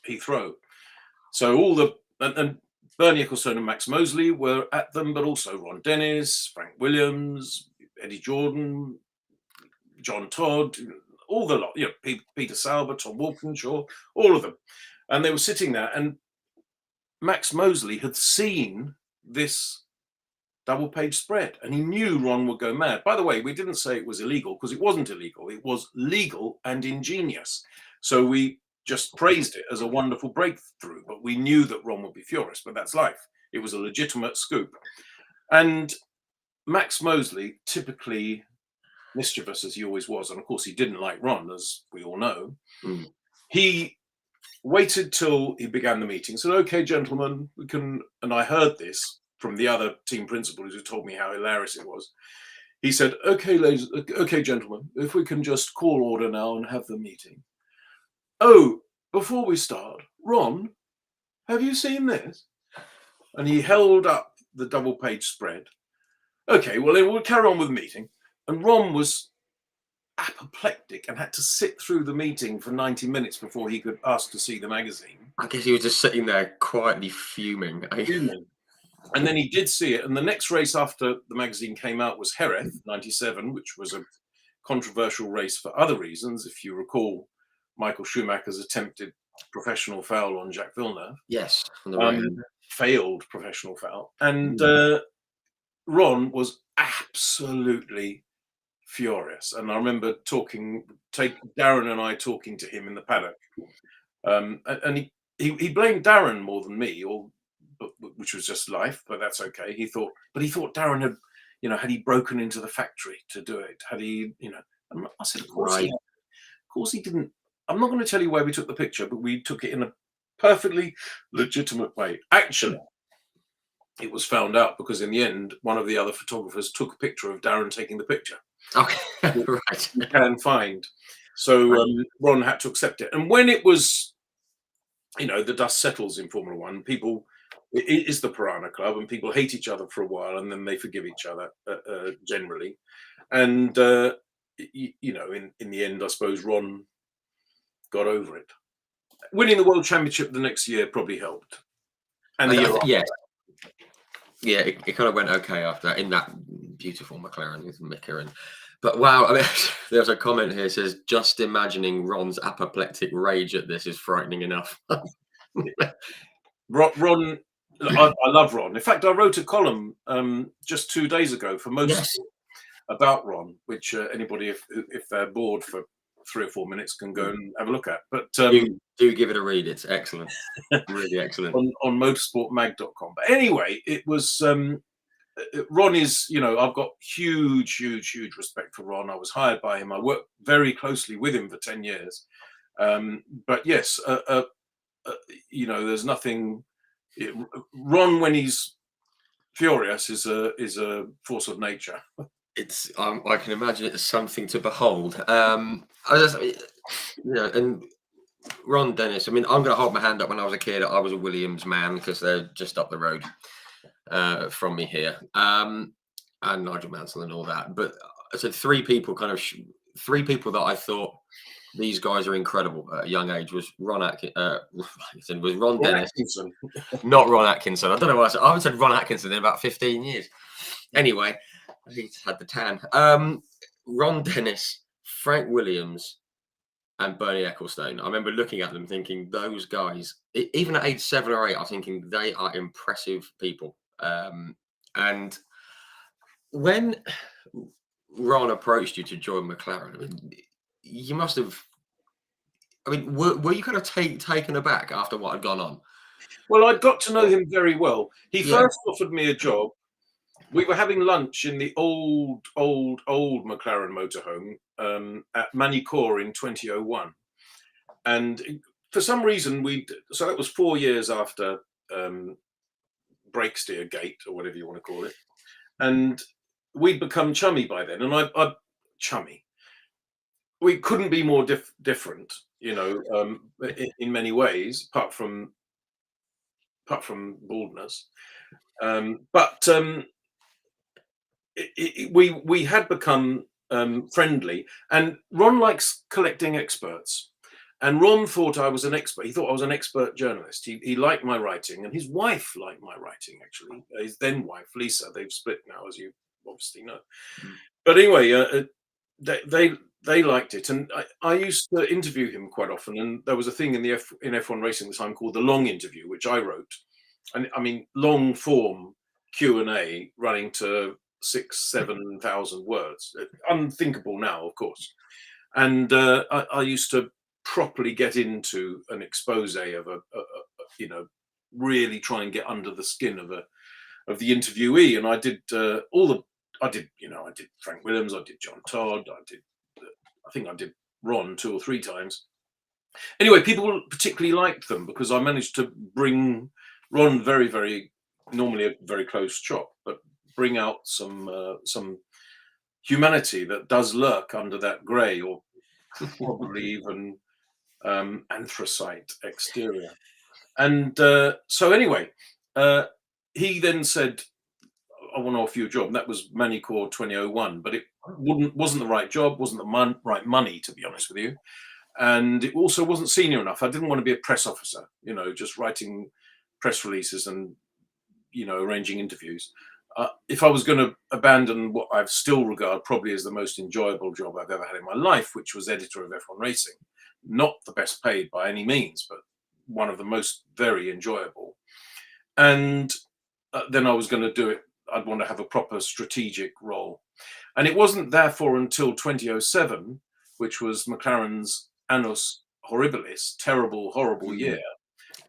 S2: Heathrow. So all the and Bernie Ecclestone and Max Mosley were at them, but also Ron Dennis, Frank Williams, Eddie Jordan, John Todd, all the lot, Peter Sauber, Tom Walkinshaw, all of them. And they were sitting there, and Max Mosley had seen this double-page spread, and he knew Ron would go mad. By the way, we didn't say it was illegal, because it wasn't illegal. It was legal and ingenious. So we just praised it as a wonderful breakthrough, but we knew that Ron would be furious, but that's life. It was a legitimate scoop. And Max Mosley, typically mischievous as he always was, and of course he didn't like Ron, as we all know, he waited till he began the meeting, said, "Okay, gentlemen, we can," and I heard this from the other team principals who told me how hilarious it was. He said, "Okay, ladies, okay, gentlemen, if we can just call order now and have the meeting. Oh, before we start, Ron, have you seen this?" And he held up the double-page spread. Okay, well, then we'll carry on with the meeting. And Ron was apoplectic and had to sit through the meeting for 90 minutes before he could ask to see the magazine.
S1: I guess he was just sitting there quietly fuming.
S2: And then he did see it. And the next race after the magazine came out was Jerez, 97, which was a controversial race for other reasons. If you recall, Michael Schumacher's attempted professional foul on Jacques Villeneuve.
S1: Yes, on the way.
S2: Failed professional foul. And Ron was absolutely furious. And I remember Darren and I talking to him in the paddock. And he blamed Darren more than me, which was just life, but that's okay. He thought Darren had, had he broken into the factory to do it? Had he, and I said, of course he didn't. I'm not going to tell you where we took the picture, but we took it in a perfectly legitimate way. Actually, it was found out because in the end, one of the other photographers took a picture of Darren taking the picture.
S1: Okay, right.
S2: You can find. So Ron had to accept it. And when it was, the dust settles in Formula One, it is the Piranha Club, and people hate each other for a while, and then they forgive each other generally. And in the end, I suppose Ron got over it. Winning the World Championship the next year probably helped. And
S1: it kind of went okay after that in that beautiful McLaren with Mika. But wow, I mean, there's a comment here that says, "Just imagining Ron's apoplectic rage at this is frightening enough."
S2: Ron, I love Ron. In fact, I wrote a column just 2 days ago for Motorsport about Ron, which anybody, if they're bored for 3 or 4 minutes, can go and have a look at. But
S1: do give it a read. It's excellent. Really excellent.
S2: on motorsportmag.com. But anyway, it was Ron is, I've got huge respect for Ron. I was hired by him. I worked very closely with him for 10 years. But yes, there's nothing. Ron, when he's furious, is a force of nature.
S1: It's I can imagine it's something to behold. And Ron Dennis. I mean, I'm going to hold my hand up. When I was a kid, I was a Williams man because they're just up the road from me here, and Nigel Mansell and all that. But I said three people that I thought these guys are incredible at a young age was Ron Dennis, not Ron Atkinson. I don't know why I haven't said Ron Atkinson in about 15 years. Anyway, he's had the tan. Ron Dennis, Frank Williams, and Bernie Ecclestone. I remember looking at them thinking, those guys, even at age 7 or 8, I was thinking they are impressive people. And when Ron approached you to join McLaren, I mean, you must have. I mean, were you kind of taken aback after what had gone on?
S2: Well, I got to know him very well. He first offered me a job. We were having lunch in the old McLaren motorhome at Manicourt in 2001, and for some reason, so that was 4 years after Breaksteer Gate, or whatever you want to call it, and we'd become chummy by then. And I chummy. We couldn't be more different, in many ways, apart from baldness. But we had become friendly, and Ron likes collecting experts. And Ron thought I was an expert. He thought I was an expert journalist. He liked my writing, and his wife liked my writing, actually. His then wife, Lisa. They've split now, as you obviously know. But anyway, they liked it, and I used to interview him quite often. And there was a thing in F1 racing at the time called the long interview, which I wrote. And I mean, long form Q&A running to 6,000-7,000 words. Unthinkable now, of course. And I used to properly get into an expose of really try and get under the skin of the interviewee. And I did I did Frank Williams, I did John Todd, I think I did Ron 2 or 3 times. Anyway, people particularly liked them because I managed to bring Ron normally a very close chop, but bring out some humanity that does lurk under that grey, or probably even anthracite exterior. And so anyway, he then said, I want to offer you a job. And that was Manicor 2001, but it wasn't the right job, wasn't the right money, to be honest with you. And it also wasn't senior enough. I didn't want to be a press officer, just writing press releases and, arranging interviews. If I was going to abandon what I still regard probably as the most enjoyable job I've ever had in my life, which was editor of F1 Racing, not the best paid by any means, but one of the most very enjoyable. And then I was going to do it. I'd want to have a proper strategic role. And it wasn't therefore until 2007, which was McLaren's Annus Horribilis, terrible, horrible year,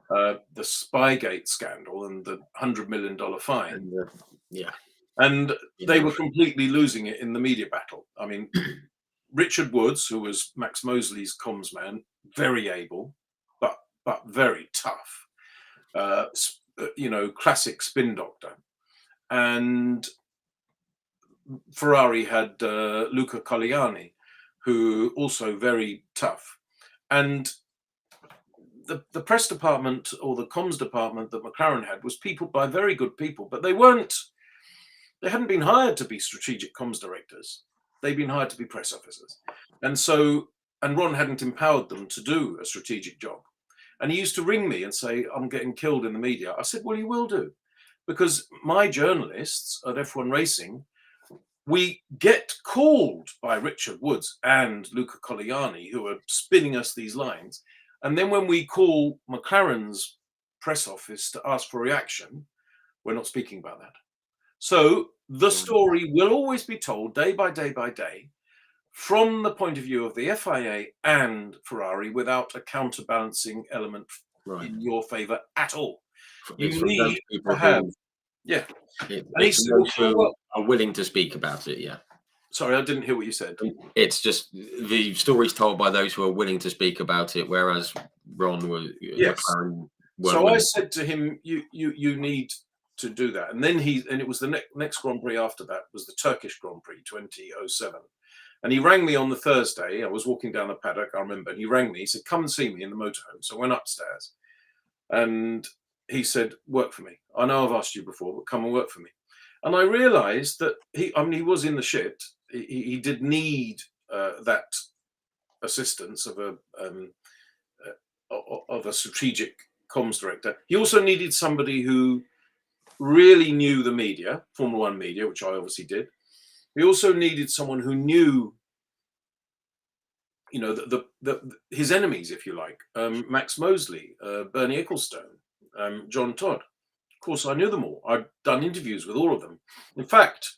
S2: the Spygate scandal and the $100 million fine. And they were completely losing it in the media battle. I mean, Richard Woods, who was Max Mosley's comms man, very able, but very tough, classic spin doctor. And Ferrari had Luca Colliani, who also very tough. And the press department or the comms department that McLaren had was peopled by very good people, but they hadn't been hired to be strategic comms directors. They'd been hired to be press officers. And Ron hadn't empowered them to do a strategic job. And he used to ring me and say, I'm getting killed in the media. I said, well, you will do. Because my journalists at F1 Racing, we get called by Richard Woods and Luca Colliani, who are spinning us these lines. And then when we call McLaren's press office to ask for reaction, we're not speaking about that. So the story will always be told day by day by day from the point of view of the FIA and Ferrari, without a counterbalancing element in your favor at all. You need to have,
S1: those who are willing to speak about it. Yeah.
S2: Sorry, I didn't hear what you said.
S1: It's just the stories told by those who are willing to speak about it, whereas Ron was.
S2: Yes. So I said to him, "You need to do that." And then it was the next Grand Prix after that was the Turkish Grand Prix 2007. And he rang me on the Thursday. I was walking down the paddock, I remember. And he rang me. He said, "Come and see me in the motorhome." So I went upstairs, and he said, "Work for me. I know I've asked you before, but come and work for me." And I realised that he was in the shit. He did need that assistance of a strategic comms director. He also needed somebody who really knew the media, Formula One media, which I obviously did. He also needed someone who knew, his enemies, if you like, Max Mosley, Bernie Ecclestone, John Todd. Of course, I knew them all. I'd done interviews with all of them. In fact,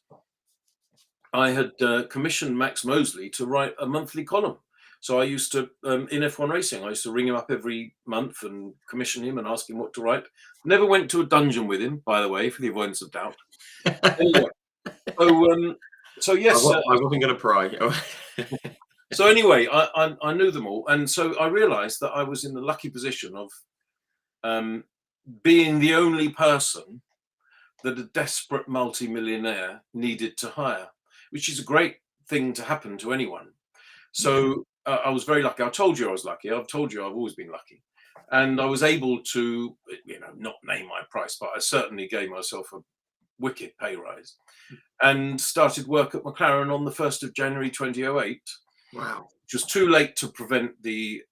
S2: I had commissioned Max Mosley to write a monthly column. So I used to, in F1 Racing, I used to ring him up every month and commission him and ask him what to write. Never went to a dungeon with him, by the way, for the avoidance of doubt. Anyway, so yes.
S1: I wasn't going to pry.
S2: So anyway, I knew them all, and so I realised that I was in the lucky position of being the only person that a desperate multi-millionaire needed to hire, which is a great thing to happen to anyone. So I was very lucky. I told you I was lucky. I've told you I've always been lucky. And I was able to, not name my price, but I certainly gave myself a wicked pay rise and started work at McLaren on the 1st of January 2008.
S1: Wow.
S2: Which was too late to prevent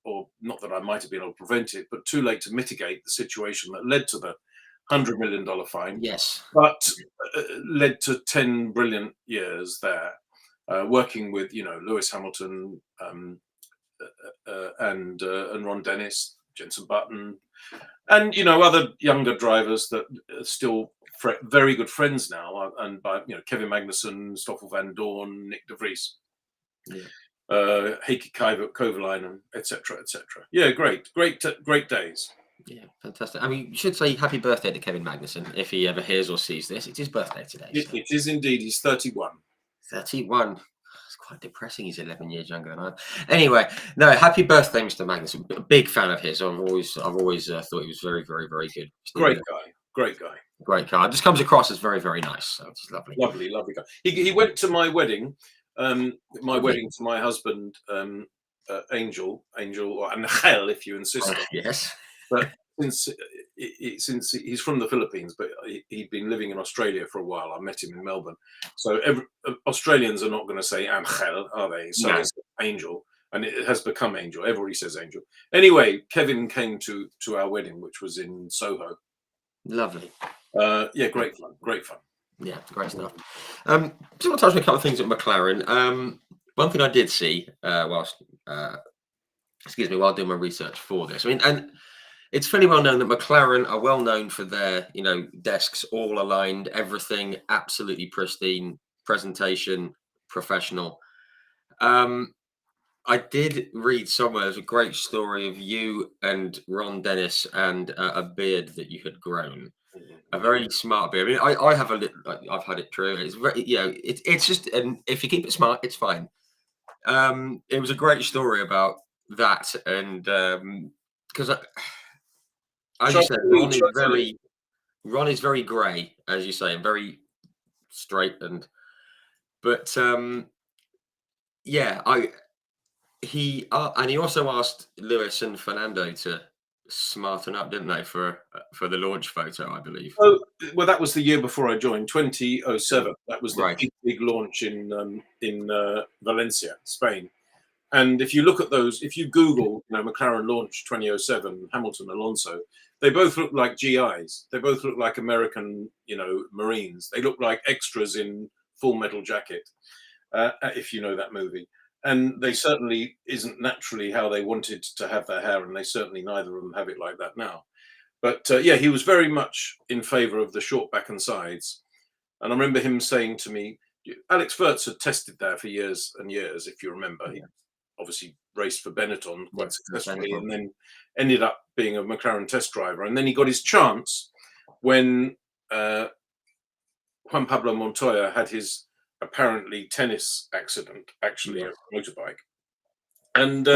S2: or not that I might have been able to prevent it, but too late to mitigate the situation that led to the $100 million fine.
S1: Yes.
S2: But led to 10 brilliant years there, working with, Lewis Hamilton and Ron Dennis, Jenson Button, and, other younger drivers that are still very good friends now, and by, Kevin Magnussen, Stoffel van Dorn, Nick de Vries.
S1: Yeah.
S2: Heikki Kovalainen, etc., etc. Yeah, great days.
S1: Yeah, fantastic. I mean, you should say happy birthday to Kevin Magnussen if he ever hears or sees this. It's his birthday today. So.
S2: It is indeed. He's 31.
S1: 31. It's quite depressing. He's 11 years younger than I am. Anyway, no, happy birthday, Mr. Magnussen. A big fan of his. I've always thought he was very, very, very good.
S2: Great guy. Great
S1: guy. Just comes across as very, very nice. So it's lovely.
S2: Lovely guy. He went to my wedding. Wedding to my husband, Angel, or Angel, if you insist.
S1: Yes.
S2: But since he's from the Philippines, but he'd been living in Australia for a while. I met him in Melbourne. So Australians are not going to say Angel, are they? So it's Angel, and it has become Angel. Everybody says Angel. Anyway, Kevin came to our wedding, which was in Soho.
S1: Lovely.
S2: Great fun.
S1: Yeah, great stuff. Just want to touch on a couple of things at McLaren. One thing I did see while doing my research for this. I mean, and it's fairly well known that McLaren are well known for their, desks all aligned, everything absolutely pristine, presentation, professional. I did read somewhere there's a great story of you and Ron Dennis and a beard that you had grown. A very smart beard. I mean, I have a little. I've had it trimmed. It's very, it's just, and if you keep it smart, it's fine. It was a great story about that, and because as you said, Ron is very grey, as you say, and very straight, but he also asked Lewis and Fernando to smarten up, didn't they, for the launch photo, I believe.
S2: Oh, well, that was the year before I joined, 2007. That was the big launch in Valencia, Spain. And if you look at those, if you Google, McLaren launch 2007, Hamilton, Alonso, they both look like GIs. They both look like American, Marines. They look like extras in Full Metal Jacket, if you know that movie. And they certainly isn't naturally how they wanted to have their hair, and they certainly neither of them have it like that now. But he was very much in favour of the short back and sides. And I remember him saying to me, Alex Wurz had tested there for years and years, if you remember. He obviously raced for Benetton quite successfully, and then ended up being a McLaren test driver. And then he got his chance when Juan Pablo Montoya had his apparently tennis accident, actually a motorbike. And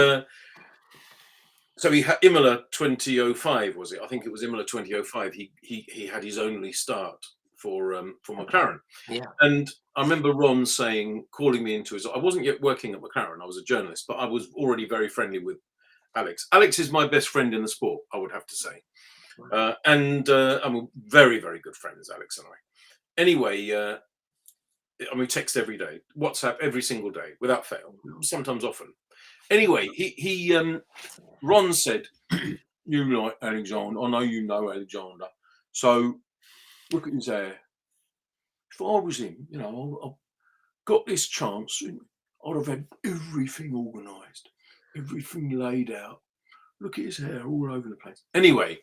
S2: so he had Imola 2005, was it? I think it was Imola 2005. He had his only start for McLaren.
S1: Yeah.
S2: And I remember Ron calling me into his. I wasn't yet working at McLaren. I was a journalist, but I was already very friendly with Alex. Alex is my best friend in the sport, I would have to say. And I'm very, very good friends, Alex and I. Anyway, we text every day, WhatsApp every single day, without fail, sometimes often. Anyway, Ron said, "You like Alexander? I know you know Alexander. So look at his hair. If I was him, I've got this chance. I'd have had everything organised, everything laid out. Look at his hair all over the place." Anyway,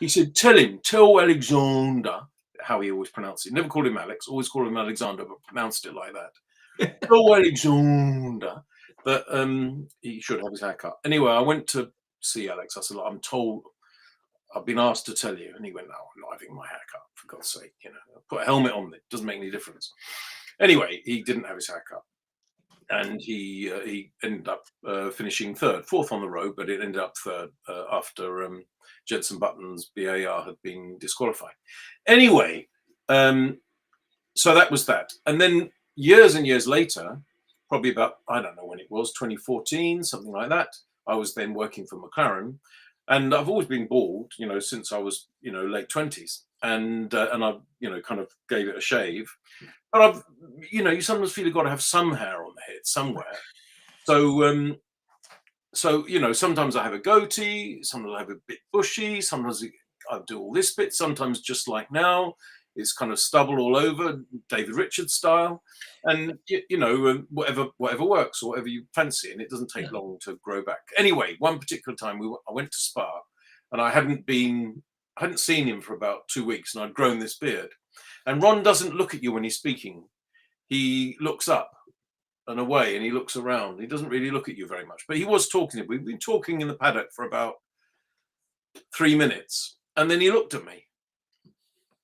S2: he said, tell Alexander," how he always pronounced it. Never called him Alex, always called him Alexander, but pronounced it like that. "Tell Alexander that he should have his hair cut." Anyway, I went to see Alex. I said, "I'm told, I've been asked to tell you." And he went, "No, I'm not having my hair cut, for God's sake. Put a helmet on, it doesn't make any difference." Anyway, he didn't have his hair cut. and he ended up finishing third, fourth on the road, but it ended up third after Jenson Button's BAR had been disqualified. Anyway, so that was that. And then years and years later, probably about, I don't know when it was, 2014, something like that, I was then working for McLaren. And I've always been bald, since I was, late 20s. And I, kind of gave it a shave. But I've, you sometimes feel you've got to have some hair on the head somewhere. So, sometimes I have a goatee, sometimes I have a bit bushy, sometimes I do all this bit, sometimes just like now, it's kind of stubble all over, David Richards style, and whatever works or whatever you fancy, and it doesn't take long to grow back. Anyway, one particular time I went to Spa, and I hadn't seen him for about 2 weeks, and I'd grown this beard. And Ron doesn't look at you when he's speaking; he looks up and away, and he looks around. He doesn't really look at you very much, but he was talking. We've been talking in the paddock for about 3 minutes, and then he looked at me,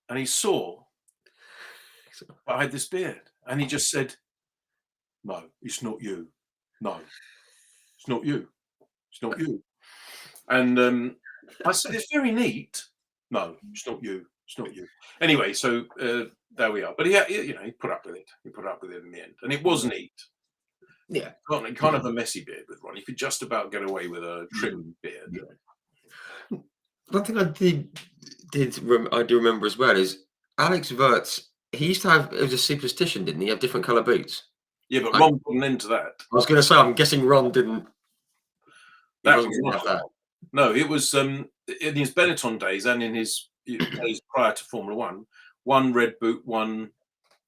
S2: and he saw I had this beard, and he just said, "No, it's not you. No, it's not you. It's not you." And I said, "It's very neat." "No, it's not you. It's not you." Anyway, so there we are. But he put up with it. He put up with it in the end, and it was neat.
S1: Yeah,
S2: Kind of a messy beard with Ron. You could just about get away with a trim beard.
S1: Yeah. One thing I do remember as well is Alex Wirtz. He used to have, it was a superstition, didn't he? Have different colour boots.
S2: Yeah, but Ron put an end to that.
S1: I was going to say, I'm guessing Ron didn't.
S2: That was not that. No, it was in his Benetton days and in his days prior to Formula one red boot, one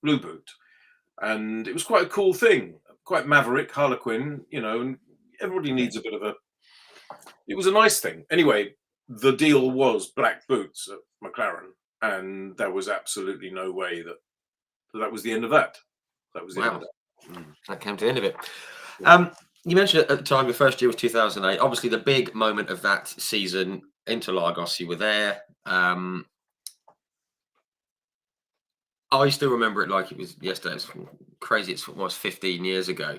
S2: blue boot, and it was quite a cool thing, quite maverick, Harlequin, and everybody needs a bit of a. It was a nice thing. Anyway, the deal was black boots at McLaren, and there was absolutely no way that was the end of that. That was the end of that.
S1: That came to the end of it. You mentioned at the time, your first year was 2008. Obviously, the big moment of that season, Interlagos, you were there. I still remember it like it was yesterday. It's crazy. It's almost 15 years ago.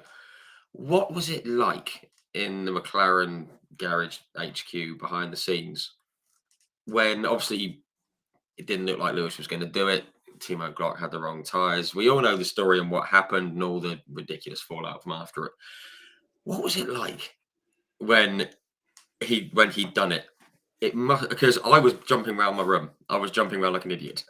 S1: What was it like in the McLaren garage HQ behind the scenes when obviously it didn't look like Lewis was going to do it? Timo Glock had the wrong tyres. We all know the story and what happened and all the ridiculous fallout from after it. What was it like when he'd done it? It must, because I was jumping around my room. I was jumping around like an idiot.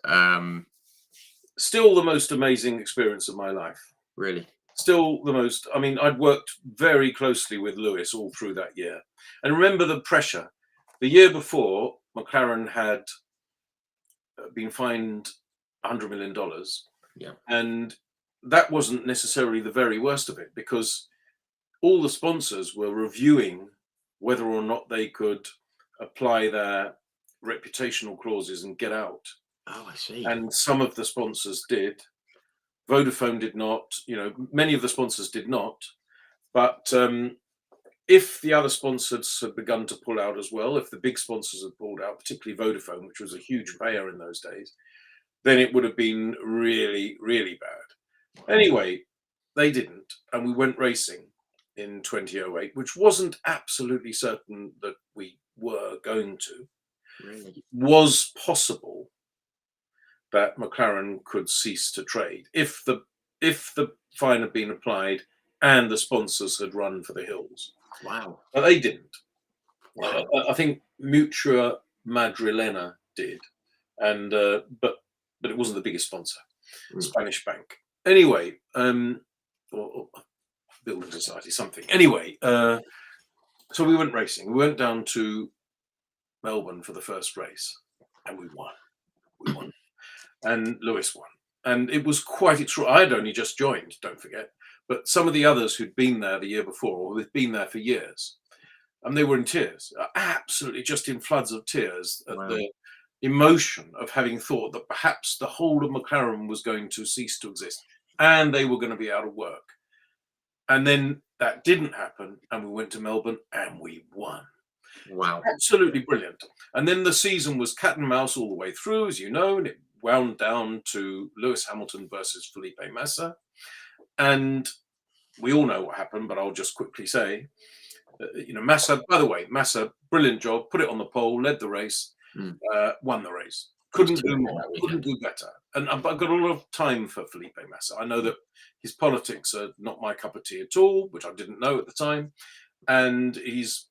S2: Still the most amazing experience of my life.
S1: Really?
S2: Still the most. I mean, I'd worked very closely with Lewis all through that year. And remember the pressure. The year before, McLaren had been fined $100 million.
S1: Yeah.
S2: And that wasn't necessarily the very worst of it, because all the sponsors were reviewing whether or not they could apply their reputational clauses and get out.
S1: Oh, I see.
S2: And some of the sponsors did. Vodafone did not. Many of the sponsors did not. But if the other sponsors had begun to pull out as well, if the big sponsors had pulled out, particularly Vodafone, which was a huge payer in those days, then it would have been really, really bad. Anyway, they didn't. And we went racing in 2008, which wasn't absolutely certain that we were going to.
S1: Really?
S2: It was possible that McLaren could cease to trade if the fine had been applied and the sponsors had run for the hills.
S1: Wow.
S2: But they didn't.
S1: Wow.
S2: I think Mutua Madrilena did, and but it wasn't the biggest sponsor, Spanish bank. Anyway, or building society, something. Anyway, so we went racing. We went down to Melbourne for the first race, and we won. We won. And Lewis won. And it was quite extraordinary. I'd only just joined, don't forget. But some of the others who'd been there the year before, or they'd been there for years, and they were in tears, absolutely just in floods of tears at the emotion of having thought that perhaps the whole of McLaren was going to cease to exist and they were going to be out of work. And then that didn't happen, and we went to Melbourne and we won.
S1: Wow.
S2: Absolutely brilliant. And then the season was cat and mouse all the way through, as you know, and it wound down to Lewis Hamilton versus Felipe Massa. And we all know what happened, but I'll just quickly say, Massa, by the way, Massa, brilliant job, put it on the pole, led the race, won the race. Couldn't do more, couldn't do better. And I've got a lot of time for Felipe Massa. I know that his politics are not my cup of tea at all, which I didn't know at the time. And he's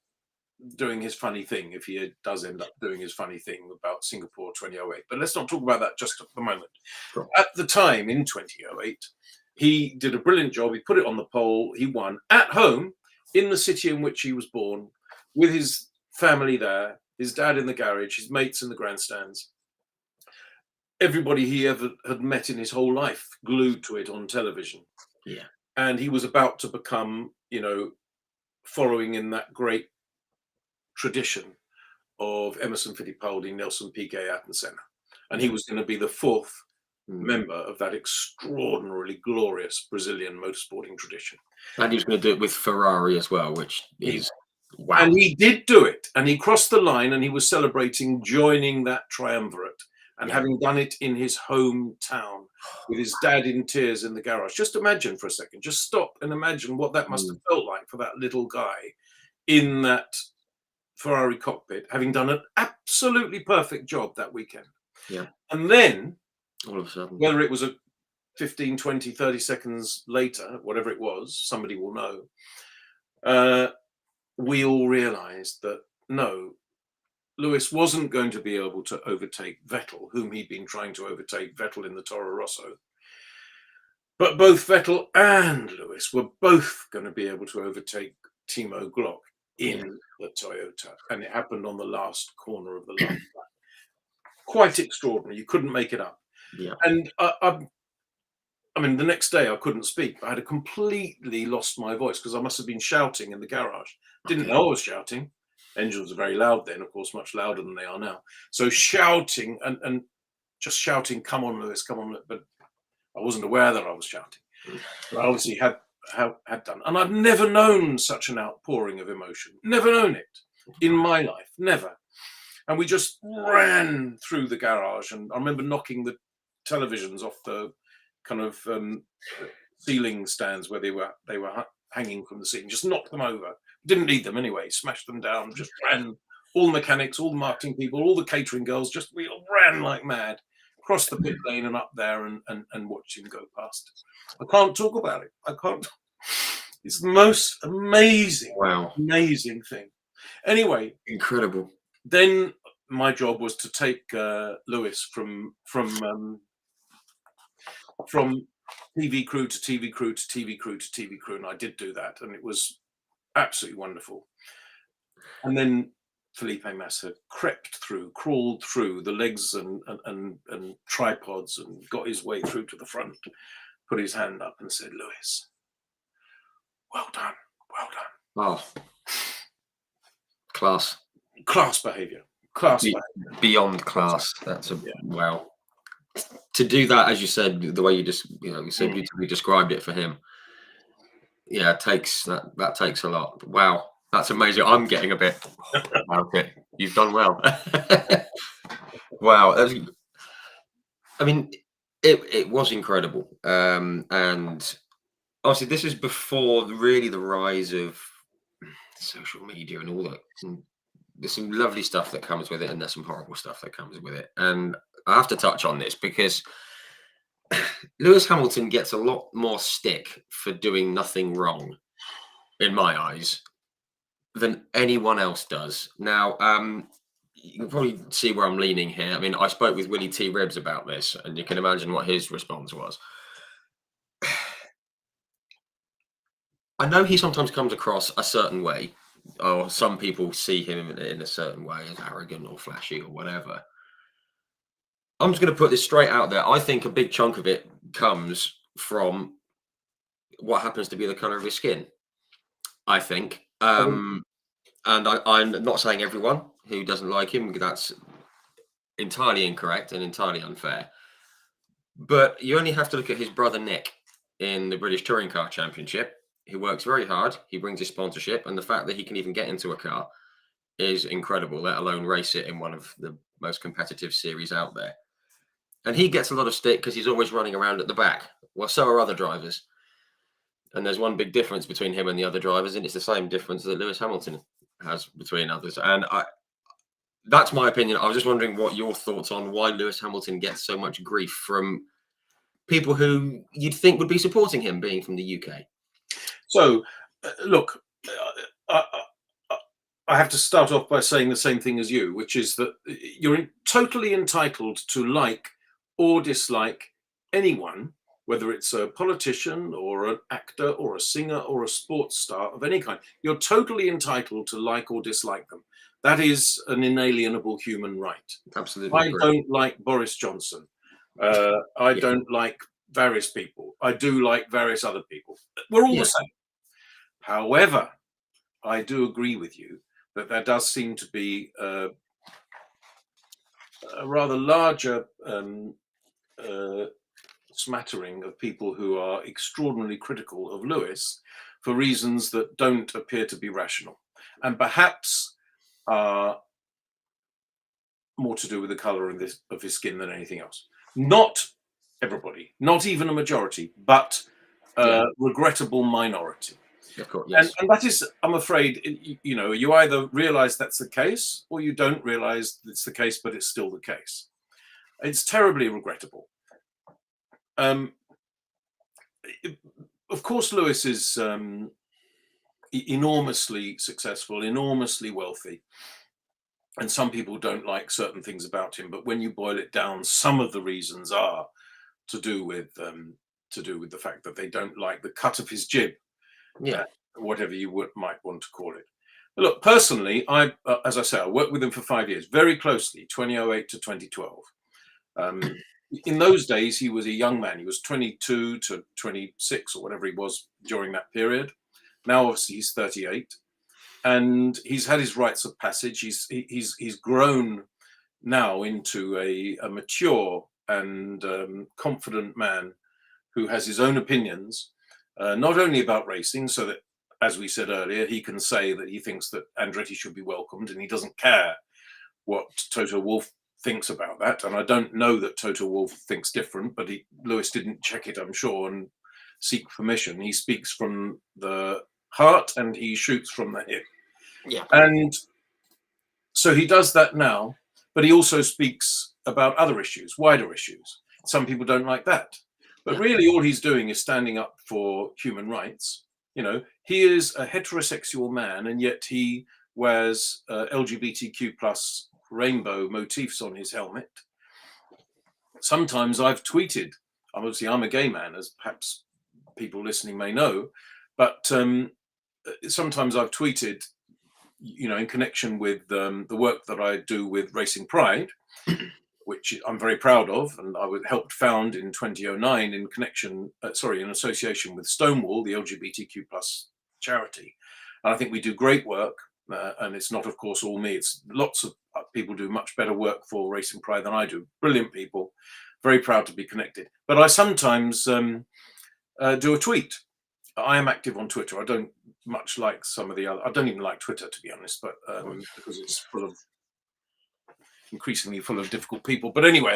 S2: doing his funny thing, if he does end up doing his funny thing about Singapore 2008. But let's not talk about that just at the moment.
S1: Sure.
S2: At the time, in 2008, he did a brilliant job. He put it on the pole. He won at home in the city in which he was born, with his family there, his dad in the garage, his mates in the grandstands. Everybody he ever had met in his whole life glued to it on television.
S1: Yeah.
S2: And he was about to become, following in that great tradition of Emerson Fittipaldi, Nelson Piquet, Ayrton Senna. And he was going to be the fourth member of that extraordinarily glorious Brazilian motorsporting tradition.
S1: And he was going to do it with Ferrari as well, which is wow.
S2: And he did do it. And he crossed the line and he was celebrating joining that triumvirate and having done it in his hometown with his dad in tears in the garage. Just imagine for a second, just stop and imagine what that must have felt like for that little guy in that Ferrari cockpit, having done an absolutely perfect job that weekend.
S1: Yeah.
S2: And then,
S1: all of a sudden,
S2: whether it was a 15, 20, 30 seconds later, whatever it was, somebody will know, we all realized that no, Lewis wasn't going to be able to overtake Vettel, whom he'd been trying to overtake, Vettel in the Toro Rosso. But both Vettel and Lewis were both going to be able to overtake Timo Glock in the Toyota. And it happened on the last corner of the last lap. Quite extraordinary. You couldn't make it up.
S1: Yeah.
S2: And I mean, the next day I couldn't speak. I had completely lost my voice because I must have been shouting in the garage. Didn't know I was shouting. Engines are very loud then, of course, much louder than they are now. So shouting and just shouting, "Come on, Lewis, come on!" But I wasn't aware that I was shouting. But I obviously had done, and I've never known such an outpouring of emotion. Never known it in my life, never. And we just ran through the garage, and I remember knocking the televisions off the kind of ceiling stands where they were hanging from the ceiling. Just knocked them over. Didn't need them anyway. Smashed them down. Just ran. All the mechanics, all the marketing people, all the catering girls. We all ran like mad across the pit lane and up there and watched him go past. I can't talk about it. I can't. It's the most amazing, amazing thing. Anyway,
S1: incredible.
S2: Then my job was to take Lewis from TV crew to TV crew to TV crew to TV crew, and I did do that, and it was absolutely wonderful. And then Felipe Massa crawled through the legs and tripods and got his way through to the front, put his hand up and said, "Lewis, well done, well done."
S1: Oh, class
S2: behaviour.
S1: Beyond class. That's wow. To do that, as you said, the way you just so beautifully described it for him. Yeah, it takes that takes a lot. Wow, that's amazing. I'm getting a bit. Okay, you've done well. Wow, I mean, it was incredible. And obviously, this is before really the rise of social media and all that. There's some lovely stuff that comes with it, and there's some horrible stuff that comes with it. And I have to touch on this because Lewis Hamilton gets a lot more stick for doing nothing wrong, in my eyes, than anyone else does. Now, you can probably see where I'm leaning here. I mean, I spoke with Willie T. Ribbs about this, and you can imagine what his response was. I know he sometimes comes across a certain way, or some people see him in a certain way as arrogant or flashy or whatever. I'm just going to put this straight out there. I think a big chunk of it comes from what happens to be the color of his skin. I think. And I'm not saying everyone who doesn't like him. That's entirely incorrect and entirely unfair. But you only have to look at his brother Nick in the British Touring Car Championship. He works very hard. He brings his sponsorship. And the fact that he can even get into a car is incredible, let alone race it in one of the most competitive series out there. And he gets a lot of stick because he's always running around at the back. Well, so are other drivers. And there's one big difference between him and the other drivers, and it's the same difference that Lewis Hamilton has between others. And that's my opinion. I was just wondering what your thoughts on why Lewis Hamilton gets so much grief from people who you'd think would be supporting him, being from the UK.
S2: So, look, I, I have to start off by saying the same thing as you, which is that you're totally entitled to like or dislike anyone, whether it's a politician or an actor or a singer or a sports star of any kind. You're totally entitled to like or dislike them. That is an inalienable human right.
S1: Absolutely
S2: I
S1: agree.
S2: don't like Boris Johnson. I don't like various people. I do like various other people. We're all the same. However, I do agree with you that there does seem to be a rather larger smattering of people who are extraordinarily critical of Lewis for reasons that don't appear to be rational, and perhaps are more to do with the colour of his skin than anything else. Not everybody, not even a majority, but a regrettable minority.
S1: Of course, yes.
S2: And that is, I'm afraid, you either realise that's the case or you don't realise it's the case, but it's still the case. It's terribly regrettable. Of course, Lewis is enormously successful, enormously wealthy, and some people don't like certain things about him. But when you boil it down, some of the reasons are to do with the fact that they don't like the cut of his jib. Whatever you might want to call it. Look, personally, as I say, I worked with him for 5 years, very closely, 2008 to 2012. In those days, he was a young man. He was 22 to 26 or whatever he was during that period. Now, obviously, he's 38, and he's had his rites of passage. He's grown now into a mature and confident man who has his own opinions, not only about racing, so that, as we said earlier, he can say that he thinks that Andretti should be welcomed, and he doesn't care what Toto Wolff thinks about that. And I don't know that Toto Wolff thinks different, but Lewis didn't check it, I'm sure, and seek permission. He speaks from the heart and he shoots from the hip.
S1: Yeah.
S2: And so he does that now, but he also speaks about other issues, wider issues. Some people don't like that. But really all he's doing is standing up for human rights. He is a heterosexual man, and yet he wears LGBTQ plus rainbow motifs on his helmet. Sometimes I've tweeted, obviously I'm a gay man, as perhaps people listening may know, but sometimes I've tweeted, in connection with the work that I do with Racing Pride, which I'm very proud of, and I helped found in 2009 in association with Stonewall, the LGBTQ plus charity. And I think we do great work, and it's not, of course, all me. It's lots of people do much better work for Racing Pride than I do. Brilliant people, very proud to be connected. But I sometimes do a tweet. I am active on Twitter. I don't much like some of the other. I don't even like Twitter, to be honest, but because it's increasingly full of difficult people. But anyway,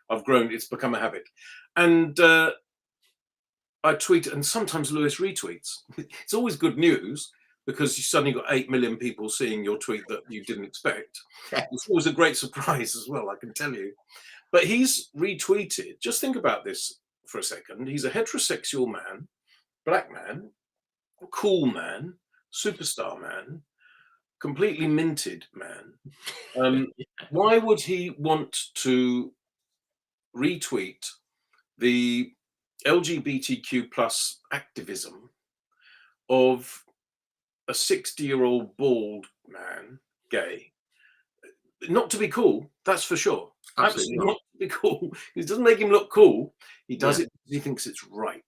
S2: I've grown. It's become a habit, and I tweet, and sometimes Lewis retweets. It's always good news because you suddenly got 8 million people seeing your tweet that you didn't expect. It's always a great surprise as well, I can tell you. But he's retweeted. Just think about this for a second. He's a heterosexual man, black man, cool man, superstar man, completely minted man. Why would he want to retweet the LGBTQ plus activism of a 60-year-old bald man, gay? Not to be cool, that's for sure. Absolutely not to be cool. It doesn't make him look cool. He does it because he thinks it's right.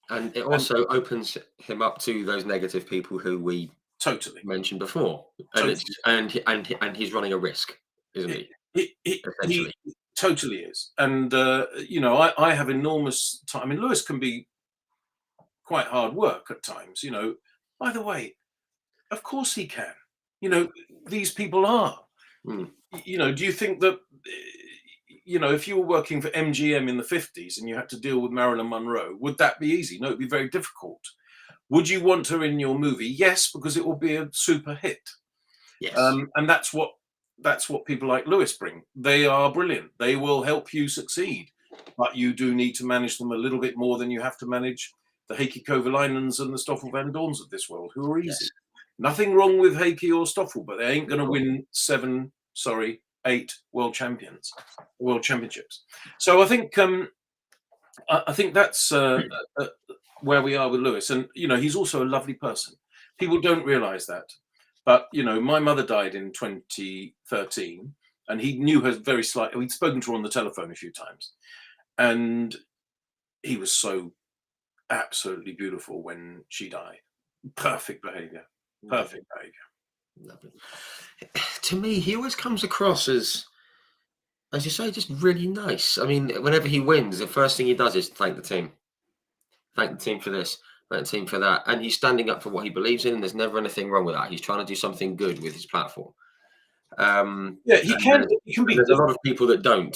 S1: And it also opens him up to those negative people who we
S2: totally
S1: mentioned before, and he's running a risk, isn't he?
S2: He totally is. And I have enormous time. I mean, Lewis can be quite hard work at times. By the way, of course he can. These people are. Do you think that you know, if you were working for MGM in the 50s and you had to deal with Marilyn Monroe, would that be easy? No, it'd be very difficult. Would you want her in your movie? Yes, because it will be a super hit.
S1: Yes.
S2: And that's what people like Lewis bring. They are brilliant. They will help you succeed, but you do need to manage them a little bit more than you have to manage the Heikki Kovalainens and the Stoffel Van Dorns of this world, who are easy.
S1: Yes.
S2: Nothing wrong with Heikki or Stoffel, but they ain't going to win 8 world championships. So I think that's where we are with Lewis, and you know, he's also a lovely person. People don't realise that, but you know, my mother died in 2013, and he knew her very slightly. We'd spoken to her on the telephone a few times, and he was so absolutely beautiful when she died. Perfect behaviour. Perfect behaviour.
S1: Lovely. To me, he always comes across as you say, just really nice. I mean, whenever he wins, the first thing he does is thank the team. Thank the team for this, thank the team for that. And he's standing up for what he believes in, and there's never anything wrong with that. He's trying to do something good with his platform.
S2: Yeah, he can be.
S1: There's a lot of people that don't,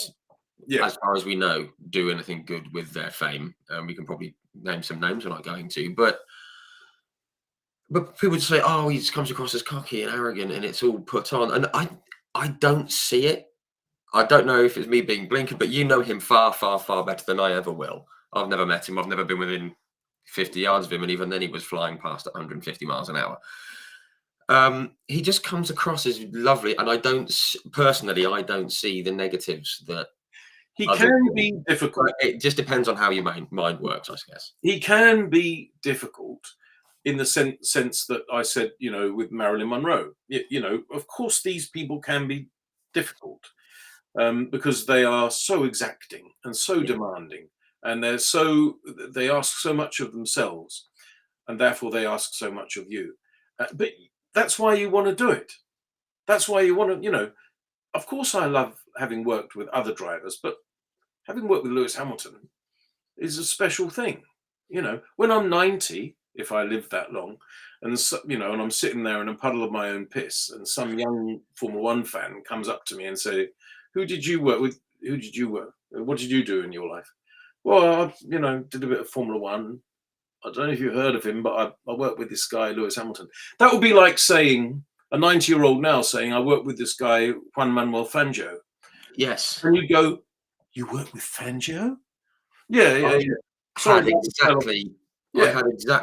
S2: Yeah,
S1: as far as we know, do anything good with their fame. We can probably name some names. We're not going to, but people would say, "Oh, he comes across as cocky and arrogant, and it's all put on." And I don't see it. I don't know if it's me being blinkered, but you know him far, far, far better than I ever will. I've never met him. I've never been within 50 yards of him, and even then, he was flying past at 150 miles an hour. He just comes across as lovely, and I don't see the negatives that
S2: he can be difficult.
S1: It just depends on how your mind works, I guess.
S2: He can be difficult in the sense that I said, you know, with Marilyn Monroe. You know, of course, these people can be difficult because they are so exacting and so demanding, and they ask so much of themselves, and therefore they ask so much of you. But that's why you want to do it. That's why you want to, you know. Of course, I love having worked with other drivers, but having worked with Lewis Hamilton is a special thing. You know, when I'm 90, if I live that long, and you know, and I'm sitting there in a puddle of my own piss, and some young Formula One fan comes up to me and say, "Who did you work with? Who did you work? What did you do in your life?" Well, I, you know, did a bit of Formula One. I don't know if you've heard of him, but I worked with this guy, Lewis Hamilton. That would be like saying a 90-year-old now saying, "I worked with this guy, Juan Manuel Fangio."
S1: Yes.
S2: And you go, "You work with Fangio?" Yeah.
S1: I had exactly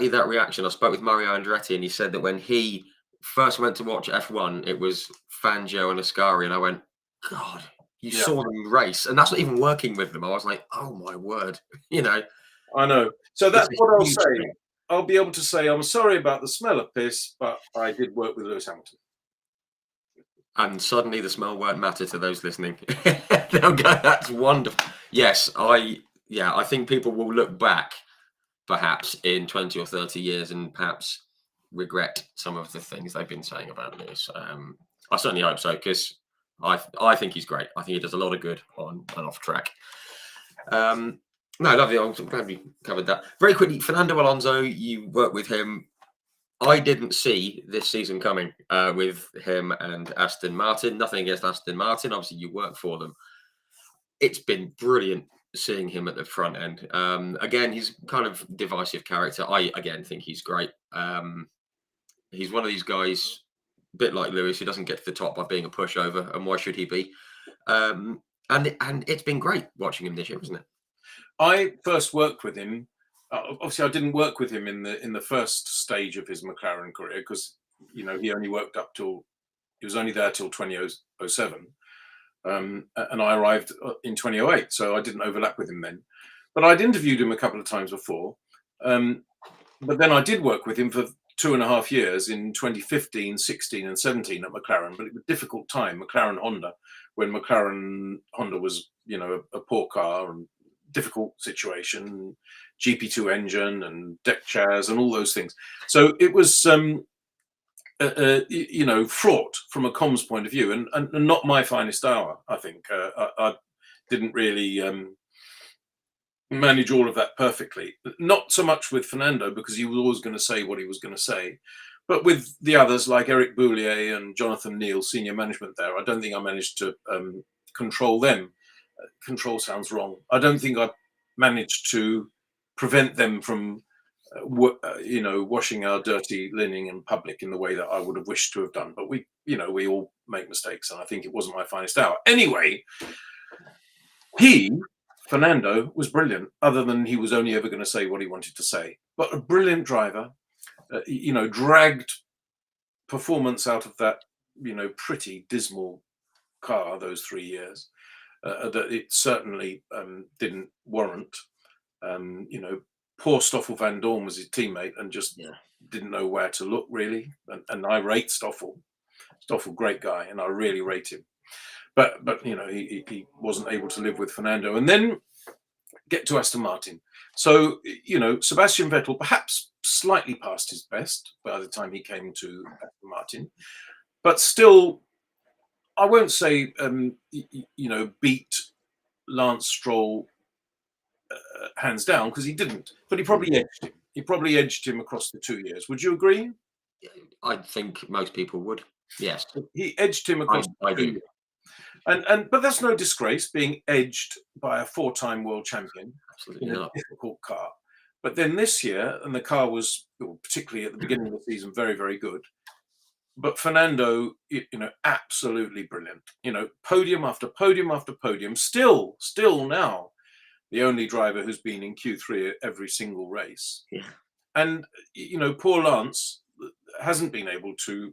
S1: that reaction. I spoke with Mario Andretti, and he said that when he first went to watch F1, it was Fangio and Ascari, and I went, "God, you saw them race," and that's not even working with them. I was like, "Oh my word," you know.
S2: I know. So that's what I'll say. I'll be able to say, "I'm sorry about the smell of piss, but I did work with Lewis Hamilton."
S1: And suddenly the smell won't matter to those listening. They'll go, "That's wonderful." Yes, I think people will look back perhaps in 20 or 30 years and perhaps regret some of the things they've been saying about Lewis. I certainly hope so, because I think he's great. I think he does a lot of good on and off track. No, lovely. I'm glad we covered that. Very quickly, Fernando Alonso, you work with him. I didn't see this season coming with him and Aston Martin. Nothing against Aston Martin. Obviously, you work for them. It's been brilliant seeing him at the front end. Again, he's kind of divisive character. I, again, think he's great. He's one of these guys, a bit like Lewis, who doesn't get to the top by being a pushover. And why should he be? And it's been great watching him this year, isn't it?
S2: I first worked with him. Obviously, I didn't work with him in the first stage of his McLaren career, because you know he only worked up till he was only there till 2007, and I arrived in 2008, so I didn't overlap with him then. But I'd interviewed him a couple of times before. But then I did work with him for 2.5 years in 2015, 16, and 17 at McLaren. But it was a difficult time, McLaren Honda, when McLaren Honda was, you know, a poor car and difficult situation, GP2 engine and deck chairs and all those things. So it was, you know, fraught from a comms point of view, and not my finest hour, I think. I didn't really manage all of that perfectly. Not so much with Fernando, because he was always going to say what he was going to say, but with the others like Eric Boulier and Jonathan Neal, senior management there, I don't think I managed to control them control sounds wrong. I don't think I managed to prevent them from washing our dirty linen in public in the way that I would have wished to have done. But we all make mistakes, and I think it wasn't my finest hour. Anyway, Fernando was brilliant, other than he was only ever going to say what he wanted to say. But a brilliant driver, dragged performance out of that, pretty dismal car those 3 years that it certainly didn't warrant. Poor Stoffel van Dorn was his teammate and just didn't know where to look, really. And I rate Stoffel. Stoffel, great guy, and I really rate him. But he wasn't able to live with Fernando. And then get to Aston Martin. So, Sebastian Vettel, perhaps slightly past his best by the time he came to Aston Martin, but still, I won't say, beat Lance Stroll hands down, because he didn't, but he probably edged him. He probably edged him across the 2 years. Would you agree?
S1: I think most people would. Yes,
S2: he edged him across.
S1: I do.
S2: But that's no disgrace, being edged by a 4-time world champion.
S1: Absolutely
S2: in a
S1: not.
S2: difficult car. But then this year, and the car was, particularly at the beginning of the season, very, very good. But Fernando, absolutely brilliant. Podium after podium after podium. Still now, the only driver who's been in Q3 at every single race.
S1: Yeah.
S2: And poor Lance hasn't been able to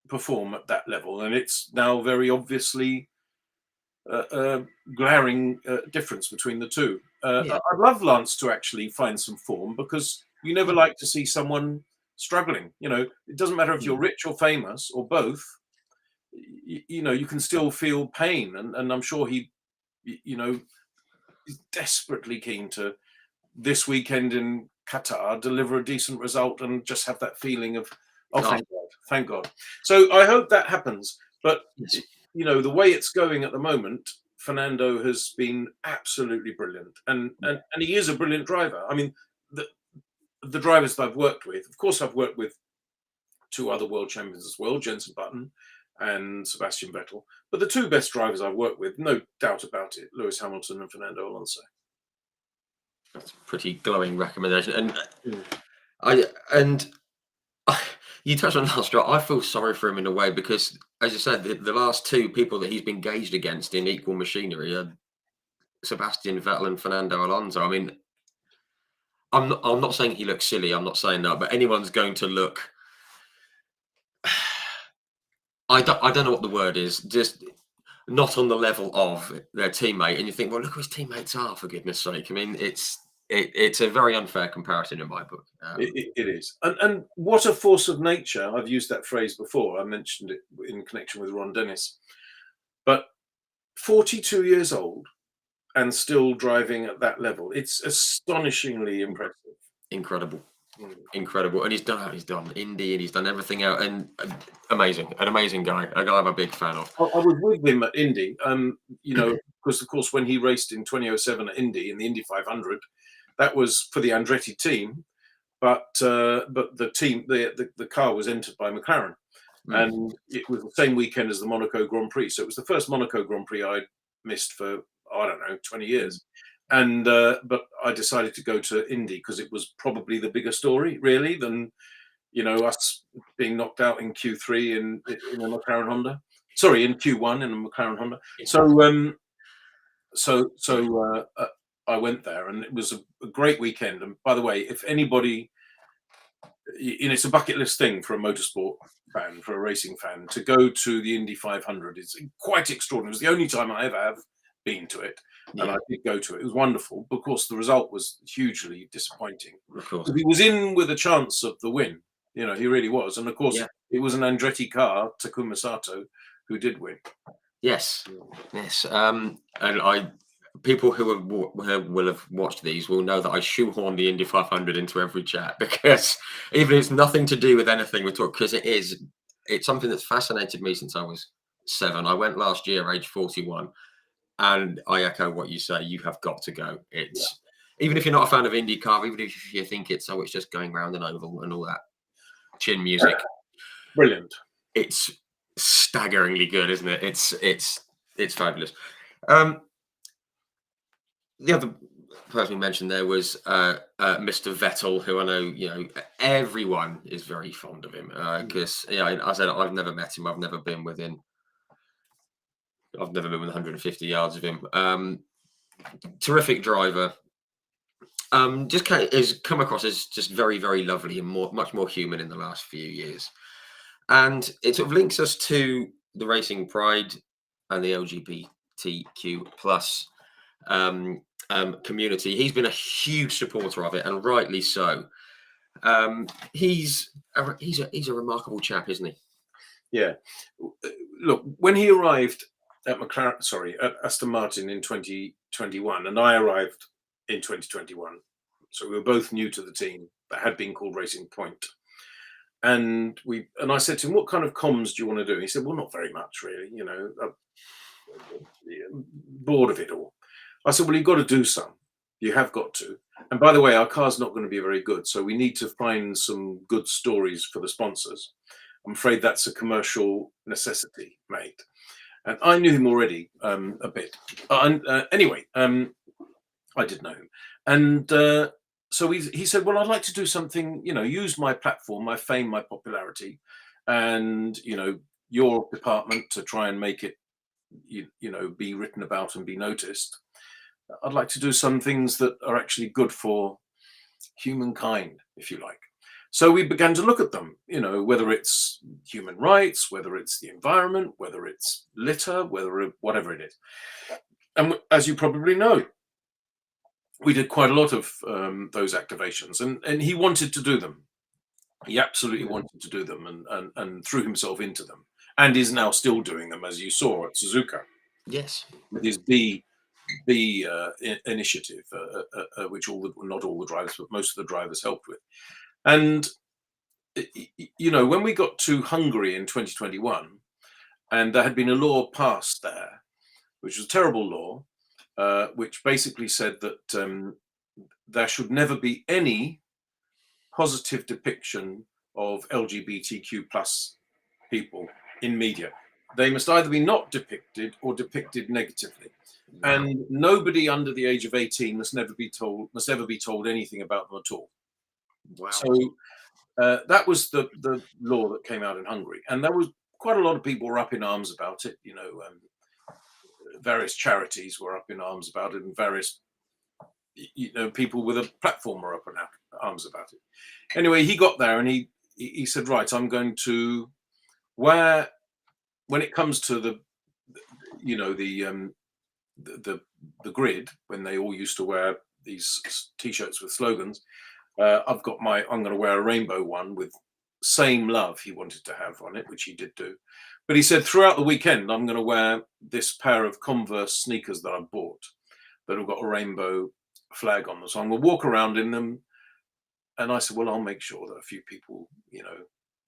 S2: perform at that level, and it's now very obviously a glaring difference between the two. I'd love Lance to actually find some form, because you never like to see someone struggling. It doesn't matter if you're rich or famous or both. You can still feel pain, and I'm sure he, is desperately keen to this weekend in Qatar deliver a decent result and just have that feeling of, thank God. So I hope that happens. But the way it's going at the moment, Fernando has been absolutely brilliant, and he is a brilliant driver. I mean, the drivers that I've worked with, of course, I've worked with 2 other world champions as well, Jenson Button and Sebastian Vettel. But the 2 best drivers I've worked with, no doubt about it, Lewis Hamilton and Fernando Alonso.
S1: That's a pretty glowing recommendation. And you touched on Lance Stroll. I feel sorry for him in a way, because, as you said, the last 2 people that he's been gauged against in equal machinery are Sebastian Vettel and Fernando Alonso. I mean, I'm not saying he looks silly. I'm not saying that, but anyone's going to look. I don't know what the word is. Just not on the level of their teammate, and you think, well, look who his teammates are, for goodness sake. I mean, it's a very unfair comparison in my book.
S2: It is. And what a force of nature. I've used that phrase before. I mentioned it in connection with Ron Dennis. But 42 years old and still driving at that level. It's astonishingly impressive.
S1: Incredible. And he's done Indy, and he's done everything out, and an amazing guy, a guy I'm a big fan of.
S2: I was with him at Indy, because of course when he raced in 2007 at Indy in the Indy 500, that was for the Andretti team, but the team, the car was entered by McLaren, and it was the same weekend as the Monaco Grand Prix, so it was the first Monaco Grand Prix I missed for 20 years. And but I decided to go to Indy because it was probably the bigger story, really, than us being knocked out in Q3 in a McLaren Honda. Sorry, in Q1 in a McLaren Honda. So I went there, and it was a great weekend. And by the way, if anybody, it's a bucket list thing for a motorsport fan, for a racing fan, to go to the Indy 500. It's quite extraordinary. It was the only time I ever have been to it. And I did go to it. It was wonderful. But of course, the result was hugely disappointing.
S1: Of course,
S2: he was in with a chance of the win. He really was. And of course, it was an Andretti car, Takuma Sato, who did win.
S1: Yes. And people who will have watched these will know that I shoehorn the Indy 500 into every chat, because even if it's nothing to do with anything we talk, because it's something that's fascinated me since I was 7. I went last year, age 41. And I echo what you say. You have got to go. It's even if you're not a fan of IndyCar, even if you think it's just going round an oval and all that chin music.
S2: Brilliant.
S1: It's staggeringly good, isn't it? It's fabulous. The other person we mentioned there was Mr. Vettel, who I know everyone is very fond of him because I said I've never met him. I've never been within 150 yards of him. Terrific driver. Just has come across as just very, very lovely and much more human in the last few years. And it sort of links us to the racing pride and the LGBTQ plus community. He's been a huge supporter of it, and rightly so. He's a remarkable chap, isn't he?
S2: Yeah. Look, when he arrived at Aston Martin in 2021, and I arrived in 2021, so we were both new to the team that had been called Racing Point. And I said to him, "What kind of comms do you want to do?" He said, "Well, not very much, really. I'm bored of it all." I said, "Well, you've got to do some. You have got to. And by the way, our car's not going to be very good, so we need to find some good stories for the sponsors. I'm afraid that's a commercial necessity, mate." And I knew him already a bit. Anyway, I did know him, and so he said, "Well, I'd like to do something. Use my platform, my fame, my popularity, and your department to try and make it, be written about and be noticed. I'd like to do some things that are actually good for humankind, if you like." So we began to look at them, whether it's human rights, whether it's the environment, whether it's litter, whatever it is. And as you probably know, we did quite a lot of those activations, and he wanted to do them. He absolutely wanted to do them, and threw himself into them, and is now still doing them, as you saw at Suzuka.
S1: Yes,
S2: with his B initiative, which not all the drivers, but most of the drivers helped with. And when we got to Hungary in 2021, and there had been a law passed there, which was a terrible law, which basically said that there should never be any positive depiction of LGBTQ plus people in media. They must either be not depicted or depicted negatively.
S1: wow.
S2: And nobody under the age of 18 must ever be told anything about them at all.
S1: Wow.
S2: So that was the law that came out in Hungary, and there was quite a lot of people were up in arms about it. Various charities were up in arms about it, and various people with a platform were up in arms about it. Anyway, he got there and he said, "Right, I'm going to when it comes to the grid, when they all used to wear these t-shirts with slogans, I'm going to wear a rainbow one with same love he wanted to have on it, which he did do. But he said throughout the weekend, I'm going to wear this pair of Converse sneakers that I bought that have got a rainbow flag on them. So I'm going to walk around in them." And I said, "Well, I'll make sure that a few people,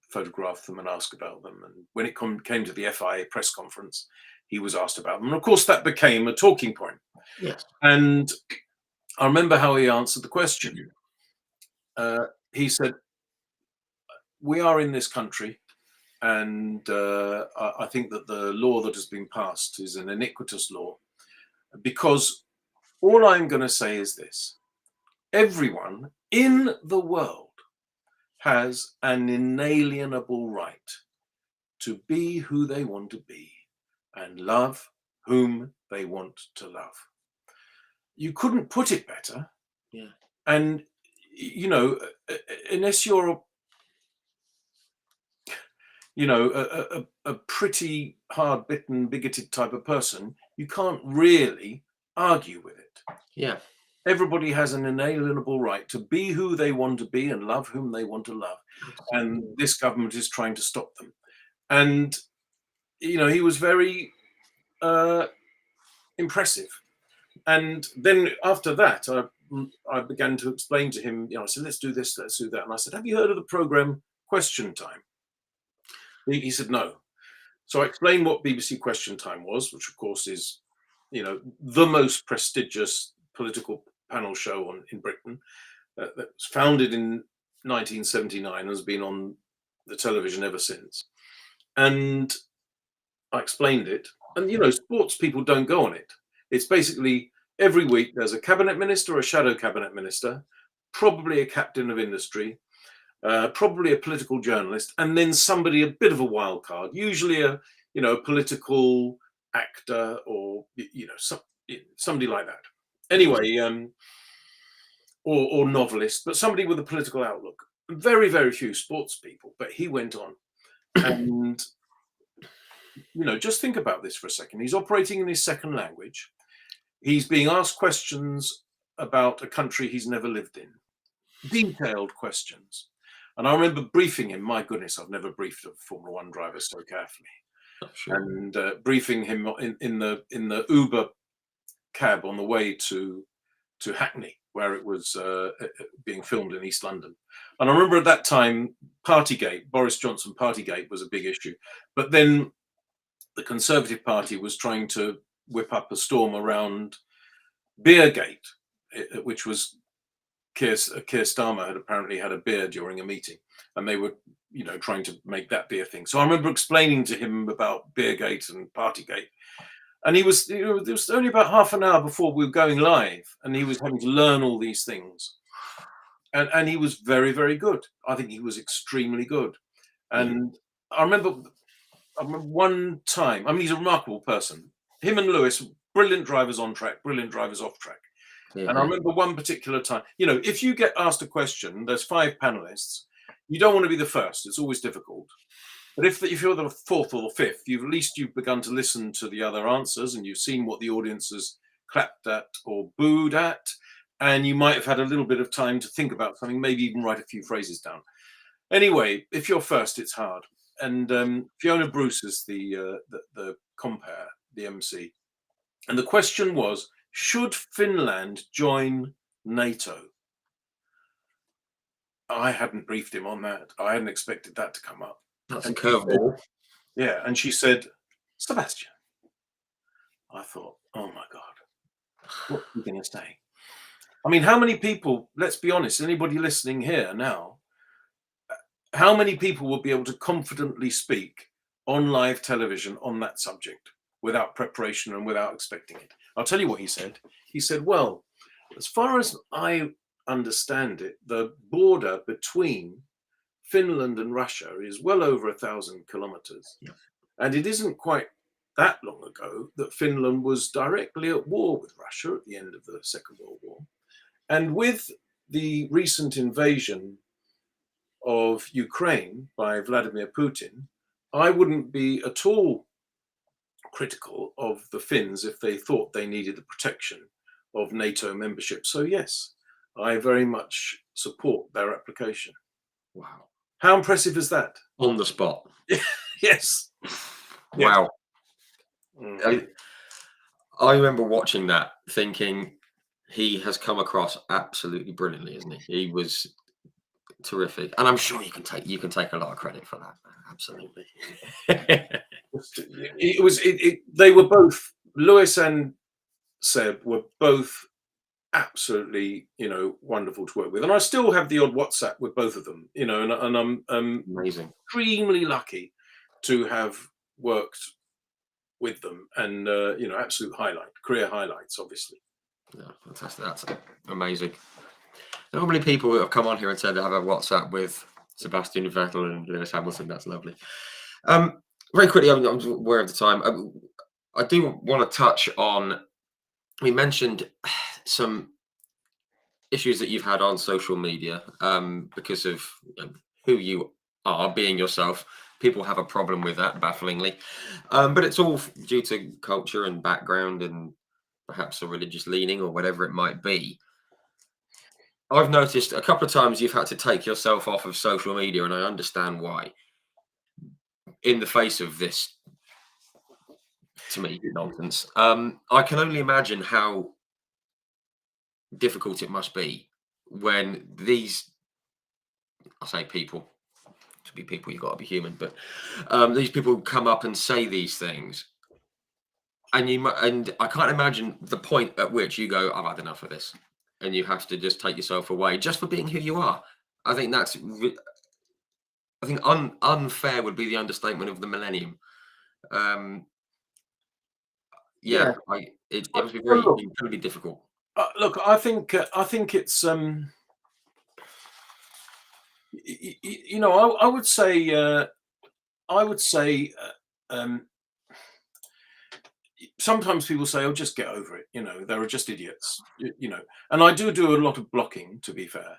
S2: photograph them and ask about them." And when it came to the FIA press conference, he was asked about them. And of course, that became a talking point.
S1: Yes.
S2: And I remember how he answered the question. He said, "We are in this country, and I think that the law that has been passed is an iniquitous law, because all I'm going to say is this: everyone in the world has an inalienable right to be who they want to be and love whom they want to love." You couldn't put it better.
S1: Yeah.
S2: And unless you're a pretty hard-bitten, bigoted type of person, you can't really argue with it.
S1: Yeah.
S2: Everybody has an inalienable right to be who they want to be and love whom they want to love. And this government is trying to stop them. And, he was very impressive. And then after that, I began to explain to him, I said, "Let's do this, let's do that." And I said, "Have you heard of the program Question Time?" He said, "No." So I explained what BBC Question Time was, which of course is, the most prestigious political panel show in Britain. That was founded in 1979 and has been on the television ever since. And I explained it. And, sports people don't go on it. It's basically every week there's a cabinet minister or a shadow cabinet minister, probably a captain of industry, probably a political journalist, and then somebody a bit of a wild card, usually a political actor or somebody like that. Anyway, or novelist, but somebody with a political outlook. Very, very few sports people, but he went on. And just think about this for a second. He's operating in his second language. He's being asked questions about a country he's never lived in, detailed questions. And I remember briefing him. My goodness, I've never briefed a Formula One driver so carefully.
S1: Sure.
S2: And briefing him in the Uber cab on the way to Hackney, where it was being filmed in East London. And I remember at that time, Partygate, Boris Johnson Partygate was a big issue. But then the Conservative Party was trying to whip up a storm around Beergate, which was Keir Starmer had apparently had a beer during a meeting, and they were, trying to make that be a thing. So I remember explaining to him about Beergate and Partygate, and he was, it was only about half an hour before we were going live, and he was having to learn all these things, and he was very, very good. I think he was extremely good, and I remember one time. I mean, he's a remarkable person. Him and Lewis, brilliant drivers on track, brilliant drivers off track. And I remember one particular time, if you get asked a question, there's 5 panelists, you don't want to be the first. It's always difficult. But if you're the 4th or the 5th, at least you've begun to listen to the other answers, and you've seen what the audience has clapped at or booed at, and you might have had a little bit of time to think about something, maybe even write a few phrases down. Anyway, if you're first, it's hard. And Fiona Bruce is the compere, the MC. And the question was, should Finland join NATO? I hadn't briefed him on that. I hadn't expected that to come up.
S1: That's a curveball.
S2: Yeah, and she said, Sebastian. I thought, oh my God, what are you going to say? I mean, how many people, let's be honest, anybody listening here now, how many people will be able to confidently speak on live television on that subject without preparation and without expecting it? I'll tell you what he said. He said, well, as far as I understand it, the border between Finland and Russia is well over 1,000 kilometers.
S1: Yeah.
S2: And it isn't quite that long ago that Finland was directly at war with Russia at the end of the Second World War. And with the recent invasion of Ukraine by Vladimir Putin, I wouldn't be at all critical of the Finns if they thought they needed the protection of NATO membership. So yes, I very much support their application.
S1: Wow.
S2: How impressive is that?
S1: On the spot.
S2: Yes.
S1: Wow.
S2: Yeah.
S1: I remember watching that thinking he has come across absolutely brilliantly, isn't he? He was terrific. And I'm sure you can take a lot of credit for that. Absolutely.
S2: They were both, Lewis and Seb were both absolutely, wonderful to work with. And I still have the odd WhatsApp with both of them, and I'm
S1: amazing,
S2: extremely lucky to have worked with them, and absolute career highlights, obviously.
S1: Yeah, fantastic. That's amazing. There are many people who have come on here and said they have a WhatsApp with Sebastian Vettel and Lewis Hamilton. That's lovely. Very quickly, I'm aware of the time. I do want to touch on, we mentioned some issues that you've had on social media because of who you are, being yourself. People have a problem with that, bafflingly. But it's all due to culture and background and perhaps a religious leaning or whatever it might be. I've noticed a couple of times you've had to take yourself off of social media, and I understand why. In the face of this, to me, nonsense. I can only imagine how difficult it must be when these, I say people, to be people, you've got to be human, but these people come up and say these things. And I can't imagine the point at which you go, I've had enough of this. And you have to just take yourself away just for being who you are. I think unfair would be the understatement of the millennium. yeah, it must be
S2: Well,
S1: very
S2: look,
S1: incredibly difficult.
S2: look, I think it's you know, I would say sometimes people say, "Oh, just get over it." You know, they're just idiots. You know, and I do a lot of blocking, to be fair.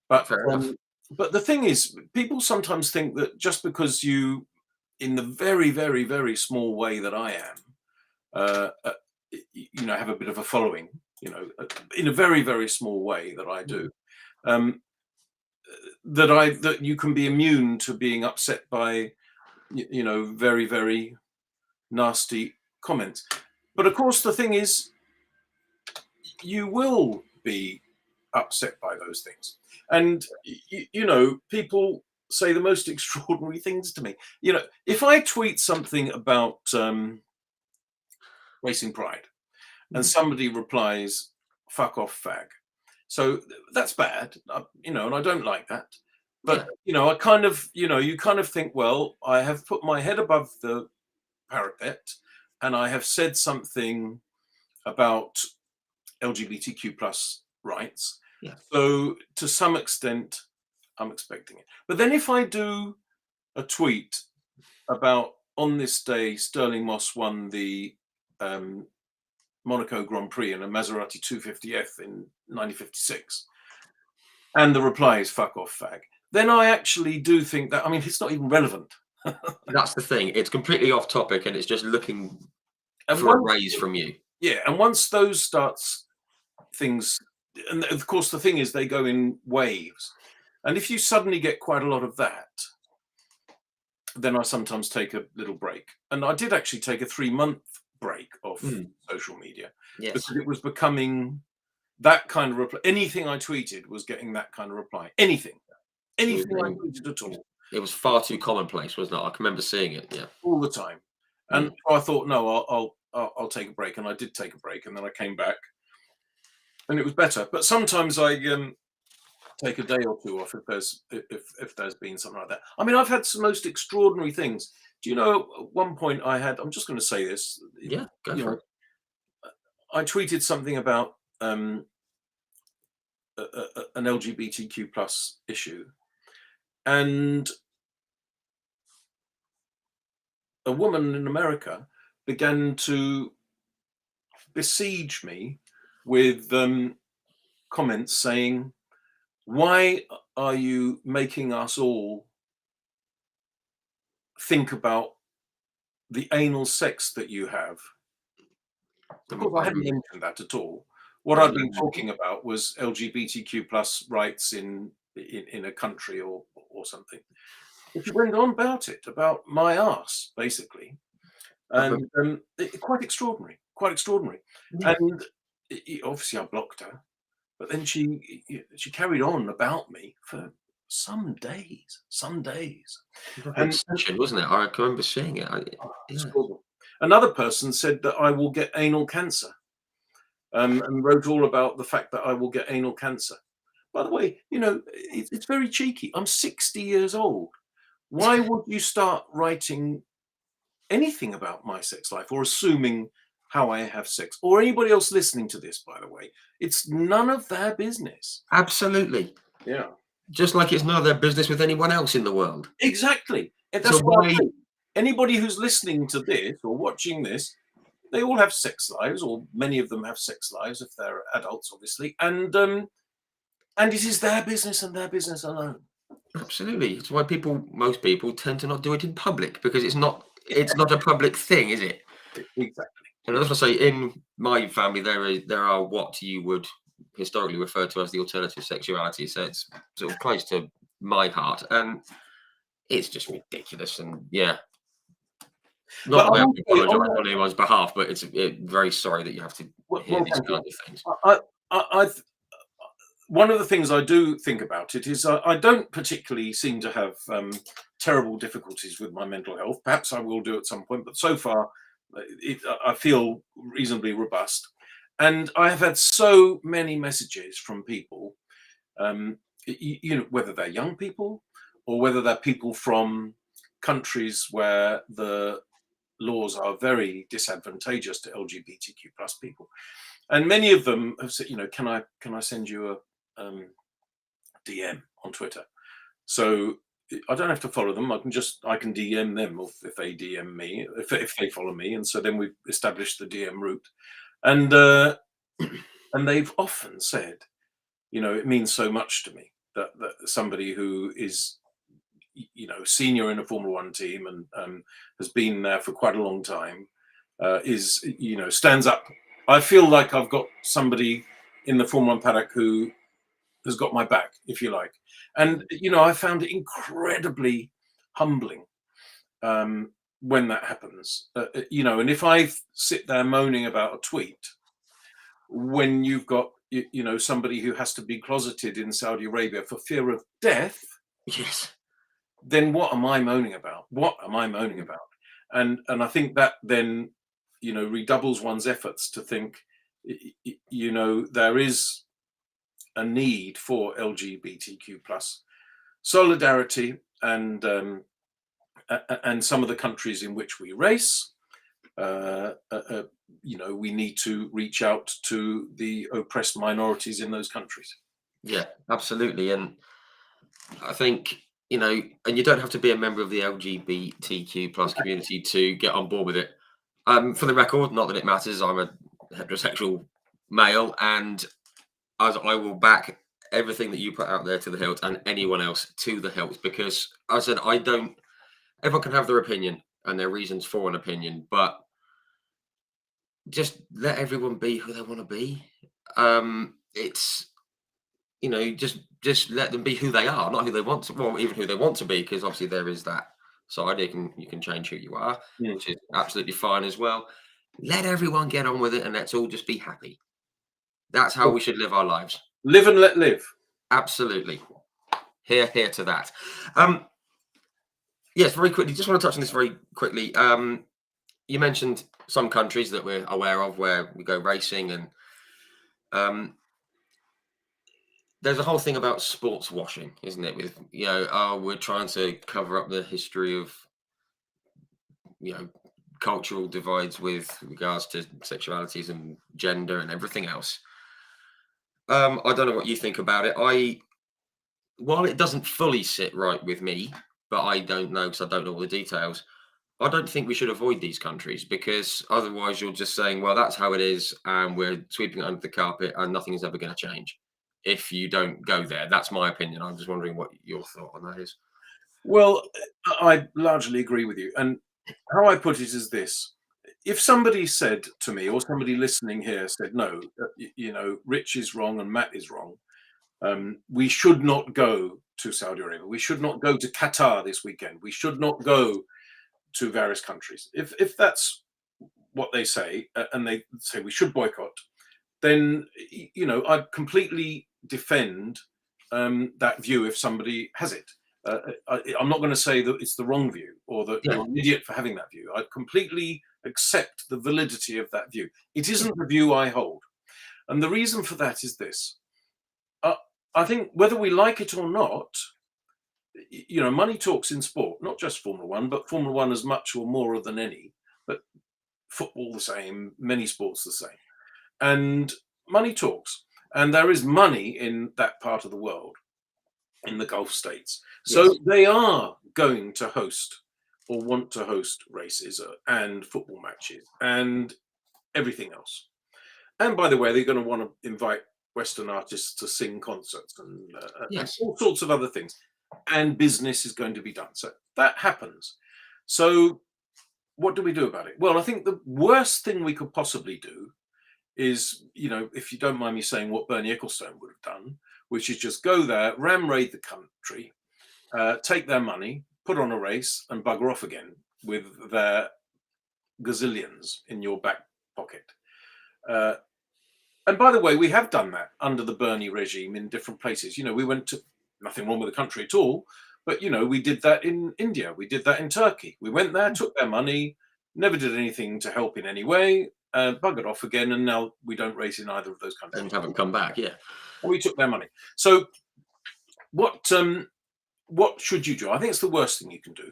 S2: But
S1: Fair enough.
S2: but the thing is, people sometimes think that just because you, in the very, very, very small way that I am, you know, have a bit of a following, you know, in a very, very small way that I do,
S1: Mm.
S2: um, that you can be immune to being upset by, you know, very, very nasty comments. But of course, the thing is, you will be upset by those things. And, you know, people say the most extraordinary things to me. You know, if I tweet something about racing pride and
S1: Mhm.
S2: somebody replies, fuck off, fag. So that's bad, you know, and I don't like that. But,
S1: Yeah.
S2: you know, I kind of, you know, you kind of think, well, I have put my head above the parapet and I have said something about LGBTQ plus rights.
S1: Yeah.
S2: So to some extent, I'm expecting it. But then if I do a tweet about on this day, Sterling Moss won the um, Monaco Grand Prix in a Maserati 250F in 1956, and the reply is "fuck off, fag," then I actually do think that. I mean, it's not even relevant.
S1: That's the thing. It's completely off topic, and it's just looking
S2: And
S1: for a
S2: once,
S1: raise from you.
S2: yeah, and once those starts things, and of course the thing is they go in waves, and if you suddenly get quite a lot of that, then I sometimes take a little break. And I did actually take a 3-month break off
S1: Mm.
S2: social media
S1: Yes.
S2: because it was becoming that kind of reply. Anything I tweeted was getting that kind of reply. Anything,
S1: It was
S2: anything I
S1: getting
S2: tweeted at all,
S1: it was far too commonplace, wasn't it? I can remember seeing it. Yeah.
S2: all the time. And
S1: Mm.
S2: so I thought, no, I'll take a break, and I did take a break, and then I came back, and it was better. But sometimes I take a day or two off if there's been something like that. I mean, I've had some most extraordinary things. Do you know? At one point, I had. I'm just going to say this.
S1: Yeah. Go
S2: You
S1: for
S2: know,
S1: it.
S2: I tweeted something about an LGBTQ plus issue, and a woman in America began to besiege me with comments saying, "Why are you making us all think about the anal sex that you have?" Of course, I hadn't
S1: Unbelievable.
S2: mentioned that at all. What I'd been talking about was LGBTQ plus rights in a country or something. But she went on about it, about my ass, basically,
S1: Unbelievable.
S2: and quite extraordinary, quite extraordinary.
S1: Yeah.
S2: And obviously, I blocked her, but then she carried on about me for some days, some days,
S1: Proper
S2: and
S1: obsession, wasn't it? I can remember seeing it. Yeah.
S2: extraordinary. Another person said that I will get anal cancer. And wrote all about the fact that I will get anal cancer. By the way, you know, it's very cheeky. I'm 60 years old. Why would you start writing anything about my sex life or assuming how I have sex or anybody else listening to this, by the way? It's none of their business.
S1: Absolutely.
S2: Yeah,
S1: Just like it's none of their business with anyone else in the world.
S2: exactly. And
S1: So
S2: that's what I
S1: why?
S2: say. Anybody who's listening to this or watching this, they all have sex lives, or many of them have sex lives if they're adults, obviously. And it is their business and their business alone.
S1: Absolutely. It's why most people tend to not do it in public because it's not a public thing, is it?
S2: Exactly.
S1: And
S2: Yeah.
S1: as I say, in my family, there are what you would historically refer to as the alternative sexuality. So it's sort of close to my heart, and it's just ridiculous. And yeah, not
S2: But
S1: that
S2: I
S1: I have
S2: will
S1: to
S2: say on
S1: apologise
S2: that,
S1: on anyone's behalf, but very sorry that you have to hear
S2: well,
S1: these
S2: thank you.
S1: kinds of things.
S2: I one of the things I do think about it is I don't particularly seem to have terrible difficulties with my mental health. Perhaps I will do at some point, but so far I feel reasonably robust. And I have had so many messages from people, you know, whether they're young people or whether they're people from countries where the laws are very disadvantageous to LGBTQ plus people, and many of them have said, can I send you a DM on Twitter? So I don't have to follow them. I can DM them if they DM me, if they follow me, and so then we've established the DM route, and and they've often said, it means so much to me that somebody who is senior in a Formula One team and has been there for quite a long time is stands up. I feel like I've got somebody in the Formula One paddock who has got my back, if you like. And I found it incredibly humbling when that happens. And if I sit there moaning about a tweet when you've got somebody who has to be closeted in Saudi Arabia for fear of death,
S1: Yes.
S2: then what am I moaning about? And I think that then redoubles one's efforts to think there is a need for LGBTQ plus solidarity, and some of the countries in which we race, we need to reach out to the oppressed minorities in those countries.
S1: Yeah, absolutely. And I think, and you don't have to be a member of the LGBTQ plus community to get on board with it. For the record, not that it matters, I'm a heterosexual male, and as I will back everything that you put out there to the hilt, and anyone else to the hilt, because I said, everyone can have their opinion and their reasons for an opinion, but just let everyone be who they want to be. It's, just let them be who they are, not who they want to, well, even who they want to be, because obviously there is that side. You can change who you are, which is absolutely fine as well. Let everyone get on with it, and let's all just be happy. That's how we should live our lives.
S2: Live and let live.
S1: Absolutely. Here to that. Yes, very quickly, just want to touch on this very quickly. You mentioned some countries that we're aware of where we go racing, and there's a whole thing about sports washing, isn't it? With we're trying to cover up the history of cultural divides with regards to sexualities and gender and everything else. I don't know what you think about it. While it doesn't fully sit right with me, but I don't know because I don't know all the details, I don't think we should avoid these countries, because otherwise you're just saying, well, that's how it is, and we're sweeping it under the carpet, and nothing is ever going to change if you don't go there. That's my opinion. I'm just wondering what your thought on that is.
S2: Well, I largely agree with you. And how I put it is this. If somebody said to me, or somebody listening here said, no, Rich is wrong and Matt is wrong, we should not go to Saudi Arabia, we should not go to Qatar this weekend, we should not go to various countries. If that's what they say, and they say we should boycott, then I completely defend that view if somebody has it. I'm not going to say that it's the wrong view or that you're an idiot for having that view. I completely accept the validity of that view. It isn't the view I hold. And the reason for that is this. I think whether we like it or not, money talks in sport, not just Formula One, but Formula One as much or more than any, but football the same, many sports the same. And money talks. And there is money in that part of the world, in the Gulf states. So they are going to host or want to host races and football matches and everything else. And by the way, they're going to want to invite Western artists to sing concerts and all sorts of other things. And business is going to be done. So that happens. So what do we do about it? Well, I think the worst thing we could possibly do is, if you don't mind me saying, what Bernie Ecclestone would have done, which is just go there, ram raid the country, take their money, put on a race, and bugger off again with their gazillions in your back pocket. And by the way, we have done that under the Bernie regime in different places. We went to, nothing wrong with the country at all, but, we did that in India. We did that in Turkey. We went there, took their money, never did anything to help in any way, buggered off again, and now we don't race in either of those countries.
S1: And haven't come back, yeah.
S2: We took their money. So what should you do? I think it's the worst thing you can do.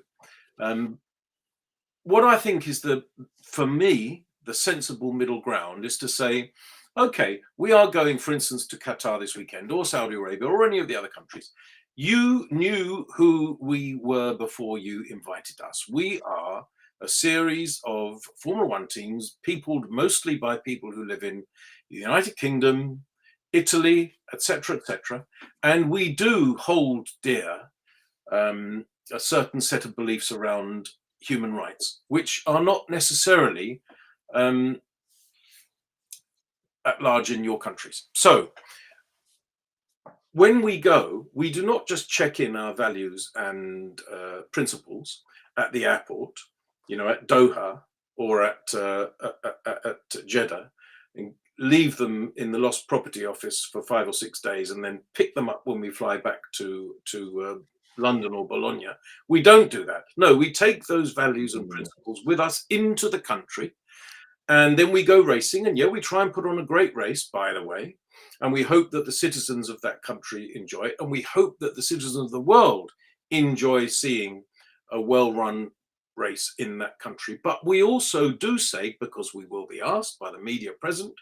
S2: what I think is for me, the sensible middle ground is to say, okay, we are going, for instance, to Qatar this weekend, or Saudi Arabia, or any of the other countries. You knew who we were before you invited us. We are a series of Formula One teams, peopled mostly by people who live in the United Kingdom, Italy, etc., etc. And we do hold dear a certain set of beliefs around human rights, which are not necessarily at large in your countries. So when we go, we do not just check in our values and principles at the airport, at Doha or at Jeddah, and leave them in the lost property office for 5 or 6 days, and then pick them up when we fly back to London or Bologna. We don't do that. No, we take those values and principles with us into the country, and then we go racing. And yeah, we try and put on a great race, by the way. And we hope that the citizens of that country enjoy it. And we hope that the citizens of the world enjoy seeing a well-run race in that country. But we also do say, because we will be asked by the media present,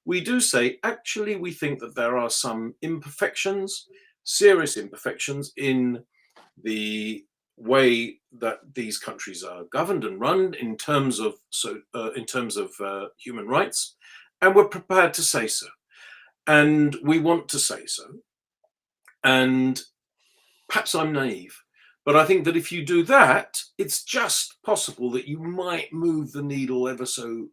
S2: we do say, actually, we think that there are some imperfections, serious imperfections in the way that these countries are governed and run in terms of human rights, and we're prepared to say so. And we want to say so. And perhaps I'm naive, but I think that if you do that, it's just possible that you might move the needle ever so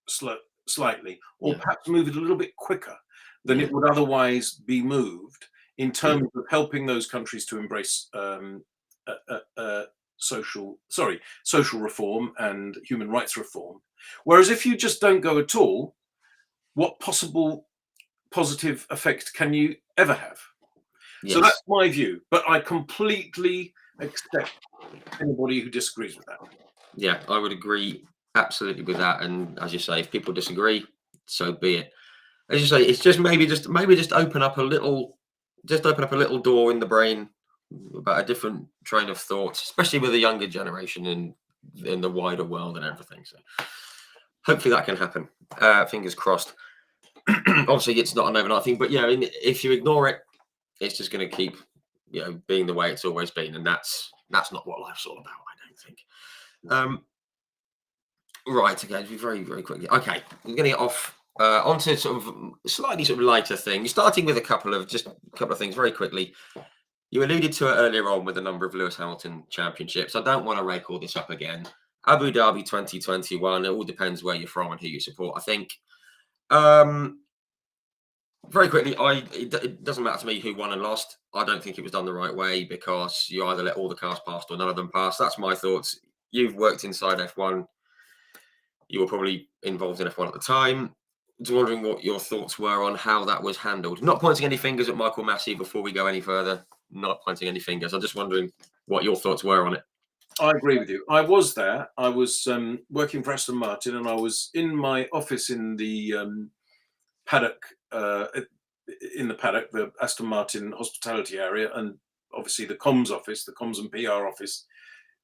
S2: slightly, or perhaps move it a little bit quicker than it would otherwise be moved in terms of helping those countries to embrace social reform and human rights reform. Whereas if you just don't go at all, what possible positive effect can you ever have? So that's my view, but I completely accept anybody who disagrees with that.
S1: Yeah, I would agree absolutely with that. And as you say, if people disagree, so be it. As you say, it's just maybe just open up a little door in the brain about a different train of thought, especially with the younger generation in the wider world and everything. So hopefully that can happen. Fingers crossed. Obviously, it's not an overnight thing, but yeah, if you ignore it, it's just going to keep, being the way it's always been, and that's not what life's all about, I don't think. Right, okay, very, very quickly. Okay, we're going to get off onto sort of slightly sort of lighter things, starting with a couple of things very quickly. You alluded to it earlier on with a number of Lewis Hamilton championships. I don't want to rake all this up again. Abu Dhabi 2021. It all depends where you're from and who you support, I think. Very quickly, it doesn't matter to me who won and lost. I don't think it was done the right way, because you either let all the cars pass or none of them pass. That's my thoughts. You've worked inside F1. You were probably involved in F1 at the time. Just wondering what your thoughts were on how that was handled. Not pointing any fingers at Michael Massey before we go any further. Not pointing any fingers. I'm just wondering what your thoughts were on it.
S2: I agree with you. I was there. I was working for Aston Martin, and I was in my office in the paddock, the Aston Martin hospitality area, and obviously the comms office, the comms and PR office,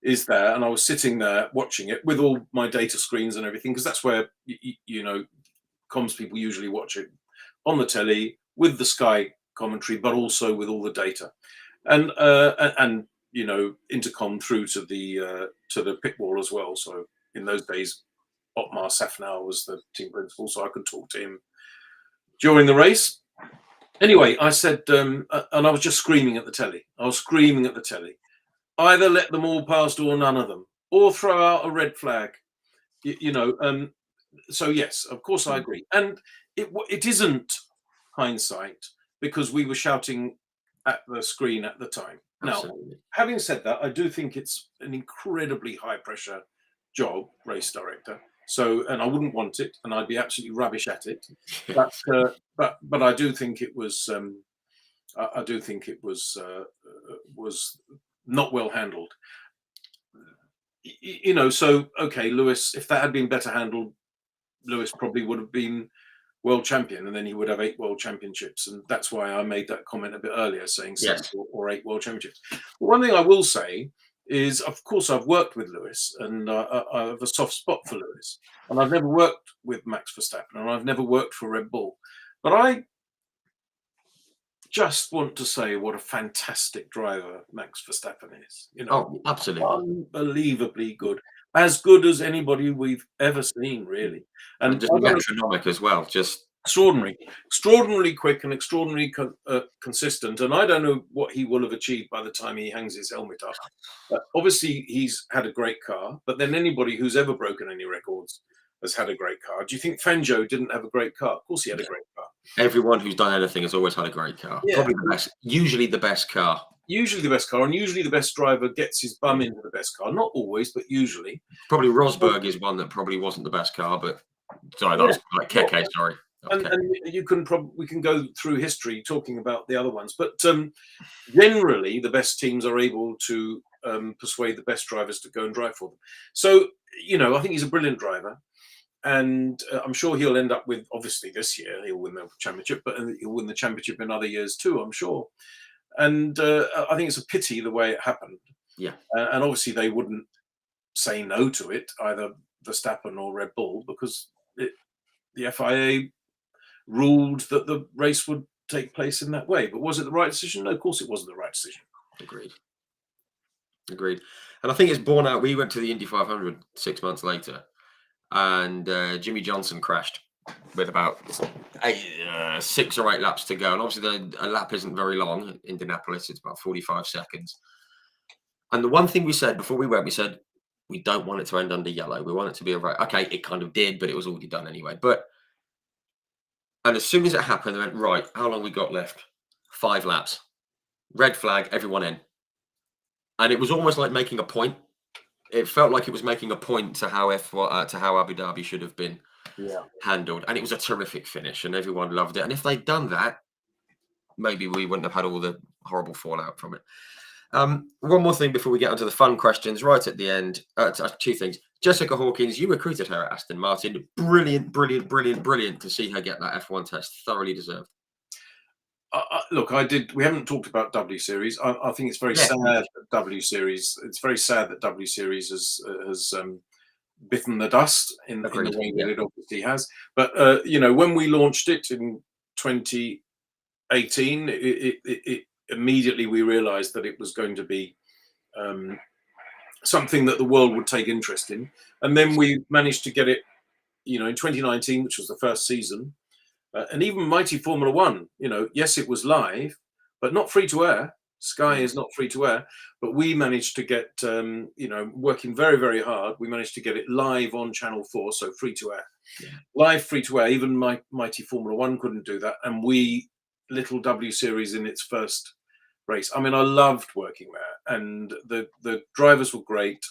S2: is there. And I was sitting there watching it with all my data screens and everything, because that's where comms people usually watch it, on the telly with the Sky commentary, but also with all the data, and intercom through to the pit wall as well. So in those days, Otmar Safnauer was the team principal, so I could talk to him during the race. Anyway, I said, and I was just screaming at the telly. Either let them all past or none of them, or throw out a red flag. So yes, of course I agree. And it isn't hindsight, because we were shouting at the screen at the time. Absolutely. Now, having said that, I do think it's an incredibly high pressure job, race director. So, and I wouldn't want it, and I'd be absolutely rubbish at it. But I do think it was. Was not well handled. So okay, Lewis. If that had been better handled, Lewis probably would have been world champion, and then he would have 8 world championships. And that's why I made that comment a bit earlier, saying 7 or 8 world championships. But one thing I will say is, of course, I've worked with Lewis, and I have a soft spot for Lewis, and I've never worked with Max Verstappen, and I've never worked for Red Bull, but I just want to say what a fantastic driver Max Verstappen is.
S1: Oh, absolutely.
S2: Unbelievably good as anybody we've ever seen, really. And
S1: And just metronomic as well. Just
S2: extraordinarily quick and extraordinarily consistent. And I don't know what he will have achieved by the time he hangs his helmet up. Obviously, he's had a great car, but then anybody who's ever broken any records has had a great car. Do you think Fangio didn't have a great car? Of course, he had a great car.
S1: everyone who's done anything has always had a great car.
S2: Yeah.
S1: Probably the best, usually the best car.
S2: Usually the best car, and usually the best driver gets his bum into the best car. Not always, but usually.
S1: Probably Rosberg is one that probably wasn't the best car, but sorry, that was like Keke, sorry.
S2: And you can we can go through history talking about the other ones, but generally the best teams are able to persuade the best drivers to go and drive for them. So I think he's a brilliant driver, and I'm sure he'll end up with, obviously this year he'll win the championship, but he'll win the championship in other years too, I'm sure. And I think it's a pity the way it happened.
S1: Yeah.
S2: And obviously they wouldn't say no to it, either Verstappen or Red Bull, because the FIA ruled that the race would take place in that way. But was it the right decision? No, of course it wasn't the right decision.
S1: Agreed. And I think it's borne out. We went to the Indy 500 6 months later, and Jimmy Johnson crashed with about 6 or 8 laps to go. And obviously a lap isn't very long in Indianapolis. It's about 45 seconds. And the one thing we said before we went, we said, we don't want it to end under yellow. We want it to be okay, it kind of did, but it was already done anyway. And as soon as it happened, they went, right, how long we got left? 5 laps. Red flag, everyone in. And it was almost like making a point. It felt like it was making a point to how Abu Dhabi should have been handled. And it was a terrific finish, and everyone loved it. And if they'd done that, maybe we wouldn't have had all the horrible fallout from it. One more thing before we get onto the fun questions right at the end. 2 things. Jessica Hawkins, you recruited her at Aston Martin. Brilliant to see her get that F1 test. Thoroughly deserved.
S2: Look, we haven't talked about W Series. I think it's very sad that W Series. It's very sad that W Series has bitten the dust in the way that it obviously has. But when we launched it in 2018, it immediately we realised that it was going to be something that the world would take interest in, and then we managed to get it, in 2019, which was the first season. And even Mighty Formula One, yes, it was live, but not free to air. Sky is not free to air, but we managed to get, working very, very hard, we managed to get it live on Channel 4, so free to air. Live, free to air. Even Mighty Formula One couldn't do that. And little W Series in its first race. I mean, I loved working there, and the drivers were great.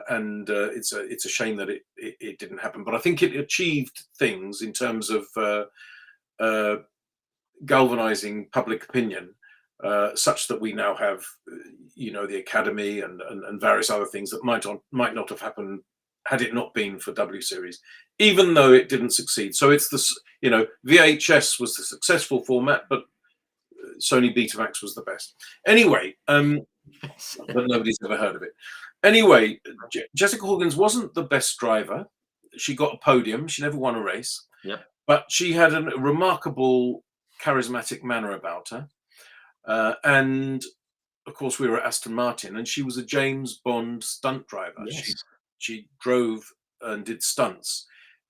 S2: And it's a shame that it didn't happen, but I think it achieved things in terms of galvanizing public opinion, such that we now have, the academy and various other things that might not have happened had it not been for W Series, even though it didn't succeed. So it's VHS was the successful format, but Sony Betamax was the best. Anyway, but nobody's ever heard of it. Anyway, Jessica Hawkins wasn't the best driver. She got a podium. She never won a race.
S1: Yeah.
S2: But she had a remarkable charismatic manner about her. And of course, we were at Aston Martin, and she was a James Bond stunt driver.
S1: Yes.
S2: She drove and did stunts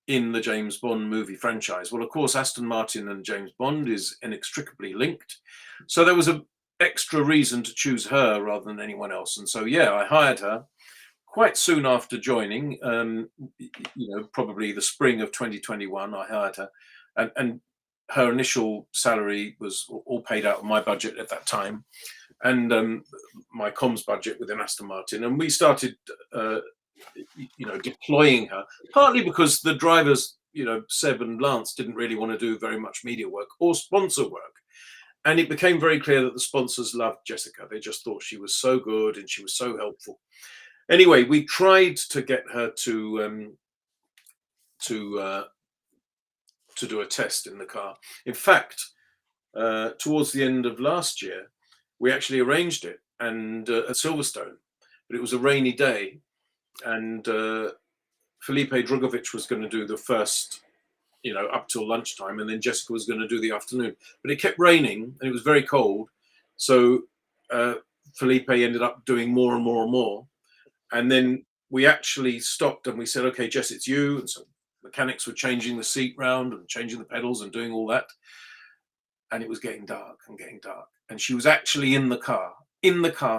S2: in the James Bond movie franchise. Well, of course, Aston Martin and James Bond is inextricably linked. So there was an extra reason to choose her rather than anyone else. And so, I hired her quite soon after joining, probably the spring of 2021, I hired her. And her initial salary was all paid out of my budget at that time, and my comms budget within Aston Martin. And we started deploying her, partly because the drivers, Seb and Lance, didn't really want to do very much media work or sponsor work. And it became very clear that the sponsors loved Jessica. They just thought she was so good and she was so helpful. Anyway, we tried to get her to do a test in the car. In fact, towards the end of last year, we actually arranged it, and at Silverstone. but it was a rainy day, and Felipe Drugovich was going to do the first, up till lunchtime, and then Jessica was going to do the afternoon. But it kept raining, and it was very cold, so Felipe ended up doing more and more and more, and then we actually stopped and we said, "Okay, Jess, it's you." And so mechanics were changing the seat round and changing the pedals and doing all that, and it was getting dark and getting dark, and she was actually in the car,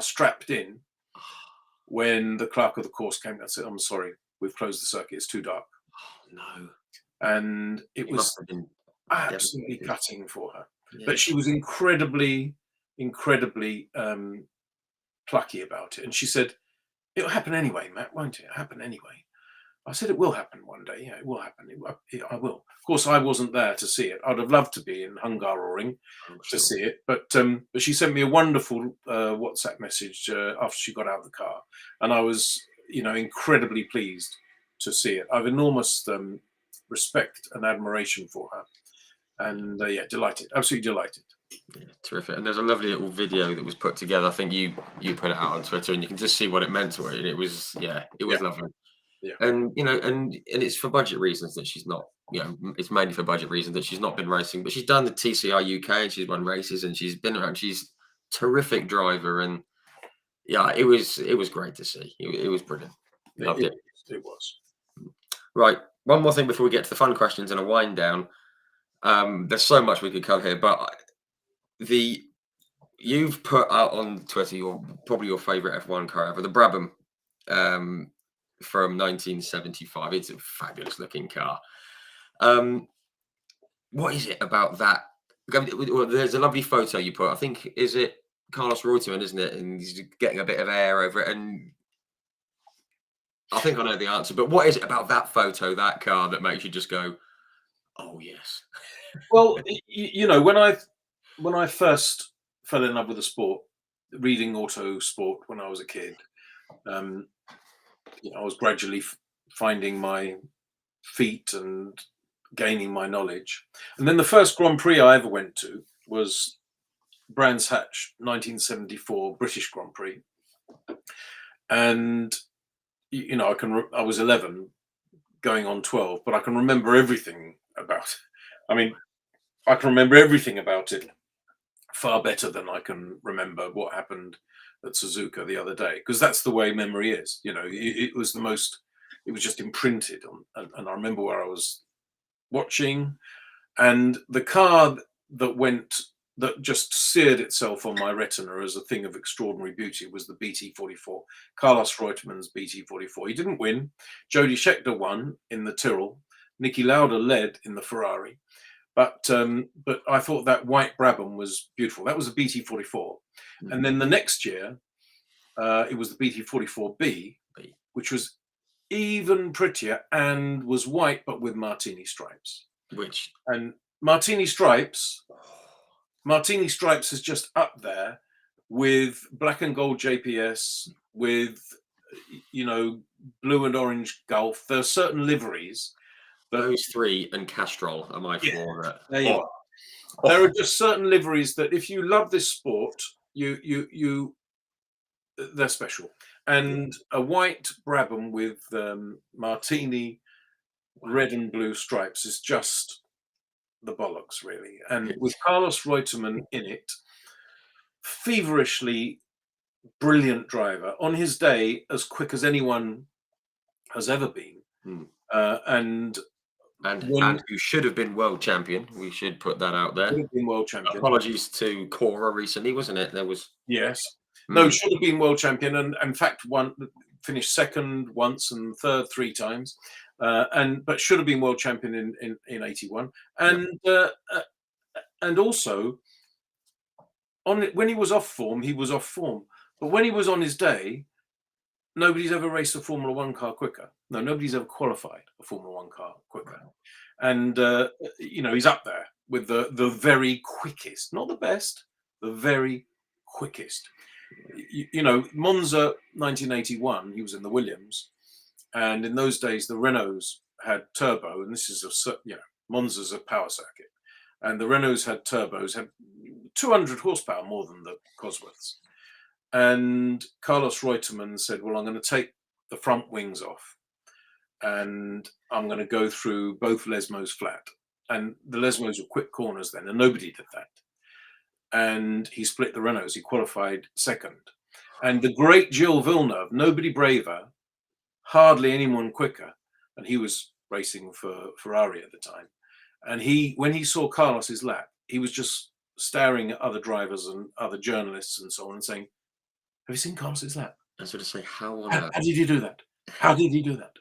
S2: strapped in, when the clerk of the course came and said, "I'm sorry, we've closed the circuit, it's too dark."
S1: Oh, no.
S2: And it
S1: It
S2: was
S1: must have been
S2: absolutely
S1: devastating.
S2: gutting for her.
S1: Yeah.
S2: But she was incredibly, incredibly plucky about it. And she said, "It'll happen anyway, Matt, won't it? It'll happen anyway." I said, "It will happen one day. Yeah, it will happen. I will." Of course, I wasn't there to see it. I'd have loved to be in Hungaroring
S1: I'm
S2: to
S1: sure.
S2: see it. But she sent me a wonderful WhatsApp message after she got out of the car. And I was, incredibly pleased to see it. I've enormous respect and admiration for her. And yeah, delighted, absolutely delighted.
S1: Yeah, terrific. And there's a lovely little video that was put together. I think you put it out on Twitter, and you can just see what it meant to her. And it was, it was
S2: Yeah,
S1: lovely.
S2: yeah.
S1: And and it's for budget reasons that she's not. It's mainly for budget reasons that she's not been racing, but she's done the TCR UK and she's won races and she's been around. She's a terrific driver, and yeah, it was great to see. It was brilliant. Loved it.
S2: It was.
S1: Right, one more thing before we get to the fun questions and a wind down. There's so much we could cover here, but you've put out on Twitter probably your favorite F1 car ever, the Brabham, from 1975. It's a fabulous looking car. What is it about that? Well, there's a lovely photo you put. I think, is it Carlos Reutemann, isn't it? And he's getting a bit of air over it. And I think I know the answer, but what is it about that photo, that car, that makes you just go, "Oh yes"?
S2: Well, when I first fell in love with the sport, reading auto sport when I was a kid, I was gradually finding my feet and gaining my knowledge. And then the first Grand Prix I ever went to was Brands Hatch 1974 British Grand Prix. And I was 11 going on 12, but I can remember everything about it. I mean, I can remember everything about it far better than I can remember what happened at Suzuka the other day, because that's the way memory is. It was it was just imprinted on, and I remember where I was watching, and the car that just seared itself on my retina as a thing of extraordinary beauty was the BT44, Carlos Reutemann's BT44. He didn't win. Jody Scheckter won in the Tyrrell. Niki Lauda led in the Ferrari. But I thought that white Brabham was beautiful. That was a BT44. And then the next year, it was the BT44B, which was even prettier and was white, but with martini stripes. And martini stripes is just up there with black and gold JPS, with blue and orange Gulf. There are certain liveries.
S1: Those three and Castrol are my four.
S2: There you are. There are just certain liveries that, if you love this sport, they're special. And a white Brabham with martini red and blue stripes is just the bollocks, really. And with Carlos Reutemann in it, feverishly brilliant driver, on his day as quick as anyone has ever been. And
S1: who should have been world champion. We should put that out there.
S2: Should have been world champion.
S1: Apologies to Cora recently, wasn't it? There was
S2: no, should have been world champion, and in fact finished second once and third 3 times, but should have been world champion in 81. And also when he was off form, he was off form. But when he was on his day, nobody's ever raced a Formula One car quicker. No, nobody's ever qualified a Formula One car quicker. And he's up there with the very quickest, not the best, the very quickest. Monza 1981, he was in the Williams, and in those days the Renaults had turbo, and this is Monza's a power circuit, and the Renaults had turbos, had 200 horsepower more than the Cosworths. And Carlos Reutemann said, well, I'm going to take the front wings off and I'm going to go through both Lesmos flat. And the Lesmos were quick corners then, and nobody did that. And he split the Renaults. He qualified second. And the great Gilles Villeneuve, nobody braver, hardly anyone quicker. And he was racing for Ferrari at the time. And when he saw Carlos's lap, he was just staring at other drivers and other journalists and so on and saying, have you seen Carlos's lap?
S1: I sort of say, how on
S2: How
S1: earth?
S2: did he do that? How did he do that?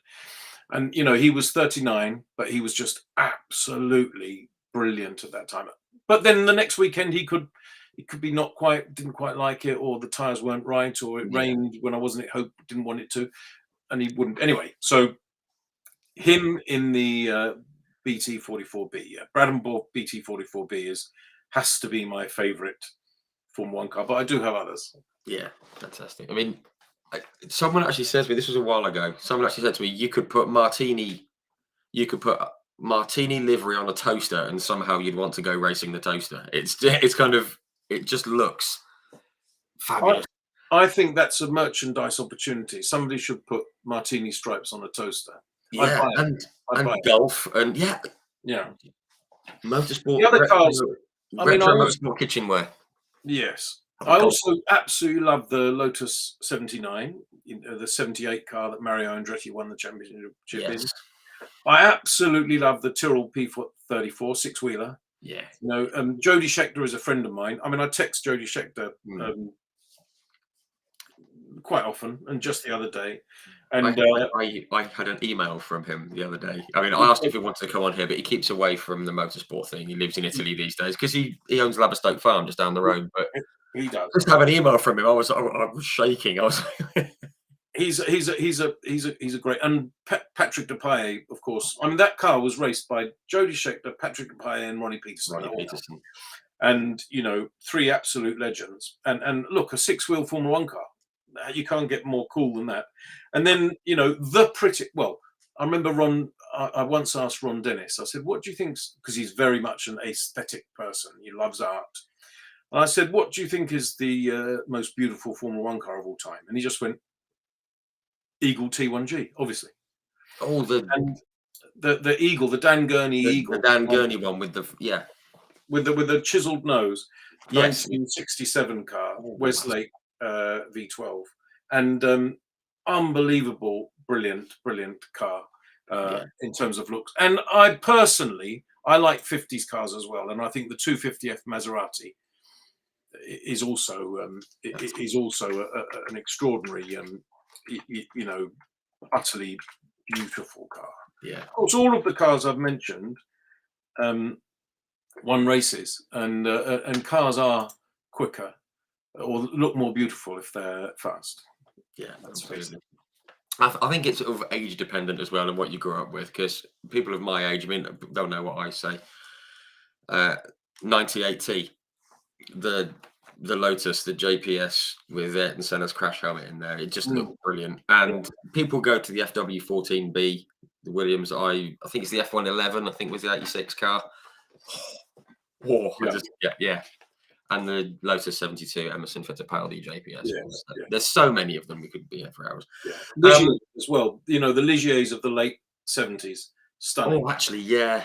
S2: And, you know, he was 39, but he was just absolutely brilliant at that time. But then the next weekend, he could be didn't quite like it, or the tyres weren't right, or it rained when I wasn't at home, didn't want it to, and he wouldn't. Anyway, so him in the BT44B, Brandenburg BT44B has to be my favourite Formula 1 car, but I do have others.
S1: Yeah, fantastic. I mean, someone actually says to me, this was a while ago, someone actually said to me, you could put Martini livery on a toaster and somehow you'd want to go racing the toaster. It's kind of, it just looks fabulous.
S2: I think that's a merchandise opportunity. Somebody should put Martini stripes on a toaster.
S1: Yeah, and golf, and yeah. Motorsport.
S2: The other cars,
S1: retro motorsport kitchenware.
S2: Yes. I also absolutely love the Lotus 79, the 78 car that Mario Andretti won the championship in. I absolutely love the Tyrrell P34 six-wheeler.
S1: Yeah.
S2: You know, Jody Scheckter is a friend of mine. I mean, I text Jody Scheckter quite often, and just the other day. And
S1: I had an email from him the other day. I mean, I asked if he wanted to come on here, but he keeps away from the motorsport thing. He lives in Italy these days because he owns Laverstoke Farm just down the road. But
S2: he does.
S1: Just have an email from him. I was shaking. I was like,
S2: he's a great, and Patrick Depailler, of course. I mean, that car was raced by Jody Scheckter, Patrick Depailler, and Ronnie Peterson. And you know, three absolute legends. And look, a six-wheel Formula 1 car. You can't get more cool than that. And then, you know, I remember I once asked Ron Dennis, I said, what do you think, because he's very much an aesthetic person, he loves art. And I said, what do you think is the most beautiful Formula 1 car of all time? And he just went, Eagle T1G, obviously.
S1: Oh,
S2: the Eagle, the Dan Gurney Eagle.
S1: The Dan Gurney one with the,
S2: With the chiseled nose, 1967 car, Westlake V12, and unbelievable, brilliant car in terms of looks. And I personally like 50s cars as well, and I think the 250F Maserati is also an extraordinary, you know, utterly beautiful car.
S1: Yeah,
S2: of course, all of the cars I've mentioned won races, and cars are quicker or look more beautiful if they're fast.
S1: Yeah, absolutely. I think it's sort of age dependent as well and what you grew up with, because people of my age, I mean, they'll know what I say. 98T, the Lotus, the JPS with Ayrton Senna's crash helmet in there, it just looked brilliant. And people go to the FW14B, the Williams. I think it's the F111. I think was the '86 car. And the Lotus 72 Emerson Fittipaldi JPS. There's so many of them, we could be here for hours.
S2: As well, you know, the Ligiers of the late 70s, stunning.
S1: Oh, actually, Ligier,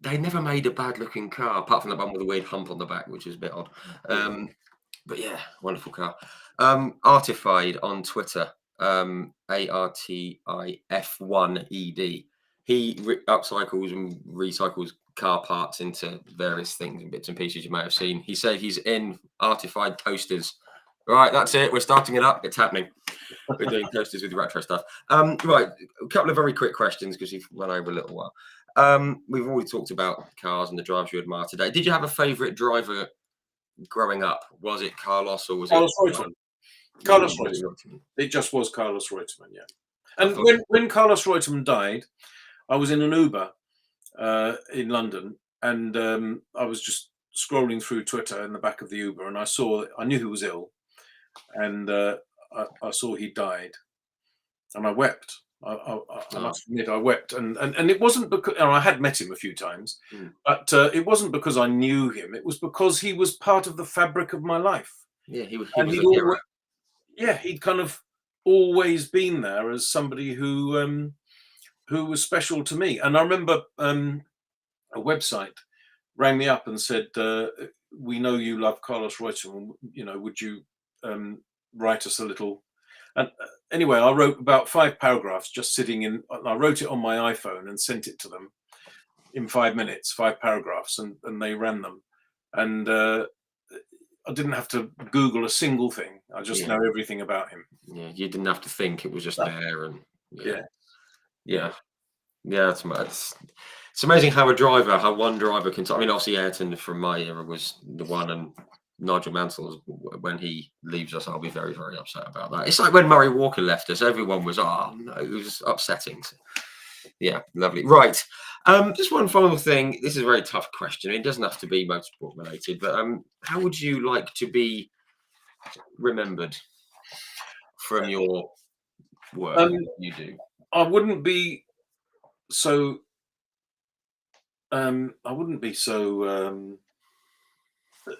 S1: they never made a bad looking car, apart from the one with a weird hump on the back, which is a bit odd. But yeah, wonderful car. Artified on Twitter, ARTIF1ED. He upcycles and recycles car parts into various things and bits and pieces you might have seen. He said he's in Artified Toasters. Right, that's it. We're starting it up. It's happening. We're doing toasters with retro stuff. Right, a couple of very quick questions because you've run over a little while. We've already talked about cars and the drivers you admire today. Did you have a favourite driver growing up? Was it Carlos or was
S2: Carlos
S1: it
S2: Reutemann? Carlos Reutemann. It just was Carlos Reutemann, yeah. And when Carlos Reutemann died, I was in an Uber in London, and I was just scrolling through Twitter in the back of the Uber, and I knew he was ill, and I saw he died, and I wept. I must admit, I wept, and it wasn't because I had met him a few times, but it wasn't because I knew him. It was because he was part of the fabric of my life.
S1: Yeah, he
S2: and
S1: was
S2: he'd
S1: a hero.
S2: always, yeah, he'd kind of always been there as somebody who was special to me. And I remember a website rang me up and said, "We know you love Carlos Reutemann. You know, would you write us a little?" And anyway, I wrote about 5 paragraphs, just sitting in. I wrote it on my iPhone and sent it to them in 5 minutes, 5 paragraphs, and they ran them. And I didn't have to Google a single thing. I just
S1: Yeah,
S2: know everything about him.
S1: yeah. You didn't have to think; it was just
S2: No.
S1: there, and yeah,
S2: Yeah,
S1: yeah, yeah. It's amazing how how one driver can. I mean, obviously Ayrton from my era was the one, and Nigel Mansell, when he leaves us, I'll be very, very upset about that. It's like when Murray Walker left us; everyone was, oh no, it was upsetting. So, yeah, lovely. Right. Just one final thing. This is a very tough question. It doesn't have to be motorsport related, but how would you like to be remembered from your work
S2: um,
S1: you do?
S2: I wouldn't be so. I wouldn't be so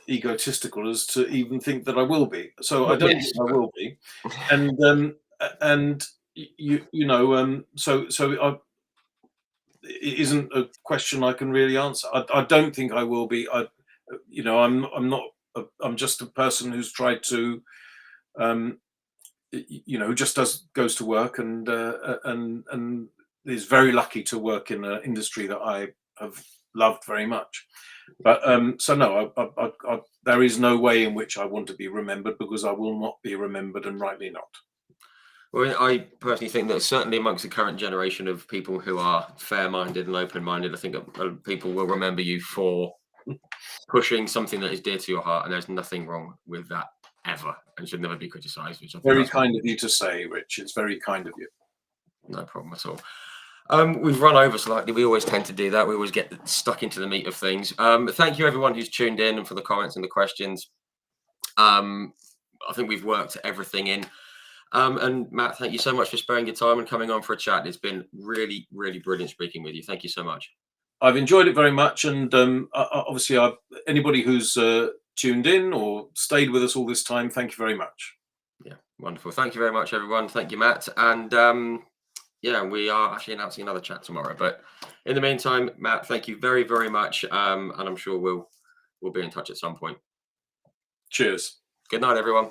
S2: egotistical as to even think that I will be. So I
S1: Well,
S2: don't
S1: yes,
S2: think I
S1: but
S2: will be. And and it isn't a question I can really answer. I don't think I will be. I'm not. I'm just a person who's tried to, um, just goes to work and is very lucky to work in an industry that I have loved very much. But so no, there is no way in which I want to be remembered, because I will not be remembered, and rightly not.
S1: well, I personally think that certainly amongst the current generation of people who are fair-minded and open-minded, I think people will remember you for pushing something that is dear to your heart, and there's nothing wrong with that ever, and should never be criticised. Which I think
S2: Very
S1: that's
S2: kind of you to say, Rich. It's very kind of you.
S1: no problem at all. We've run over slightly. We always tend to do that. We always get stuck into the meat of things. Thank you, everyone who's tuned in, and for the comments and the questions. I think we've worked everything in. And Matt, thank you so much for sparing your time and coming on for a chat. It's been really, really brilliant speaking with you. Thank you so much.
S2: I've enjoyed it very much, and obviously, anybody who's tuned in or stayed with us all this time, thank you very much.
S1: Yeah, wonderful. Thank you very much, everyone. Thank you, Matt. And yeah, we are actually announcing another chat tomorrow. But in the meantime, Matt, thank you very, very much. And I'm sure we'll be in touch at some point.
S2: Cheers.
S1: Good night, everyone.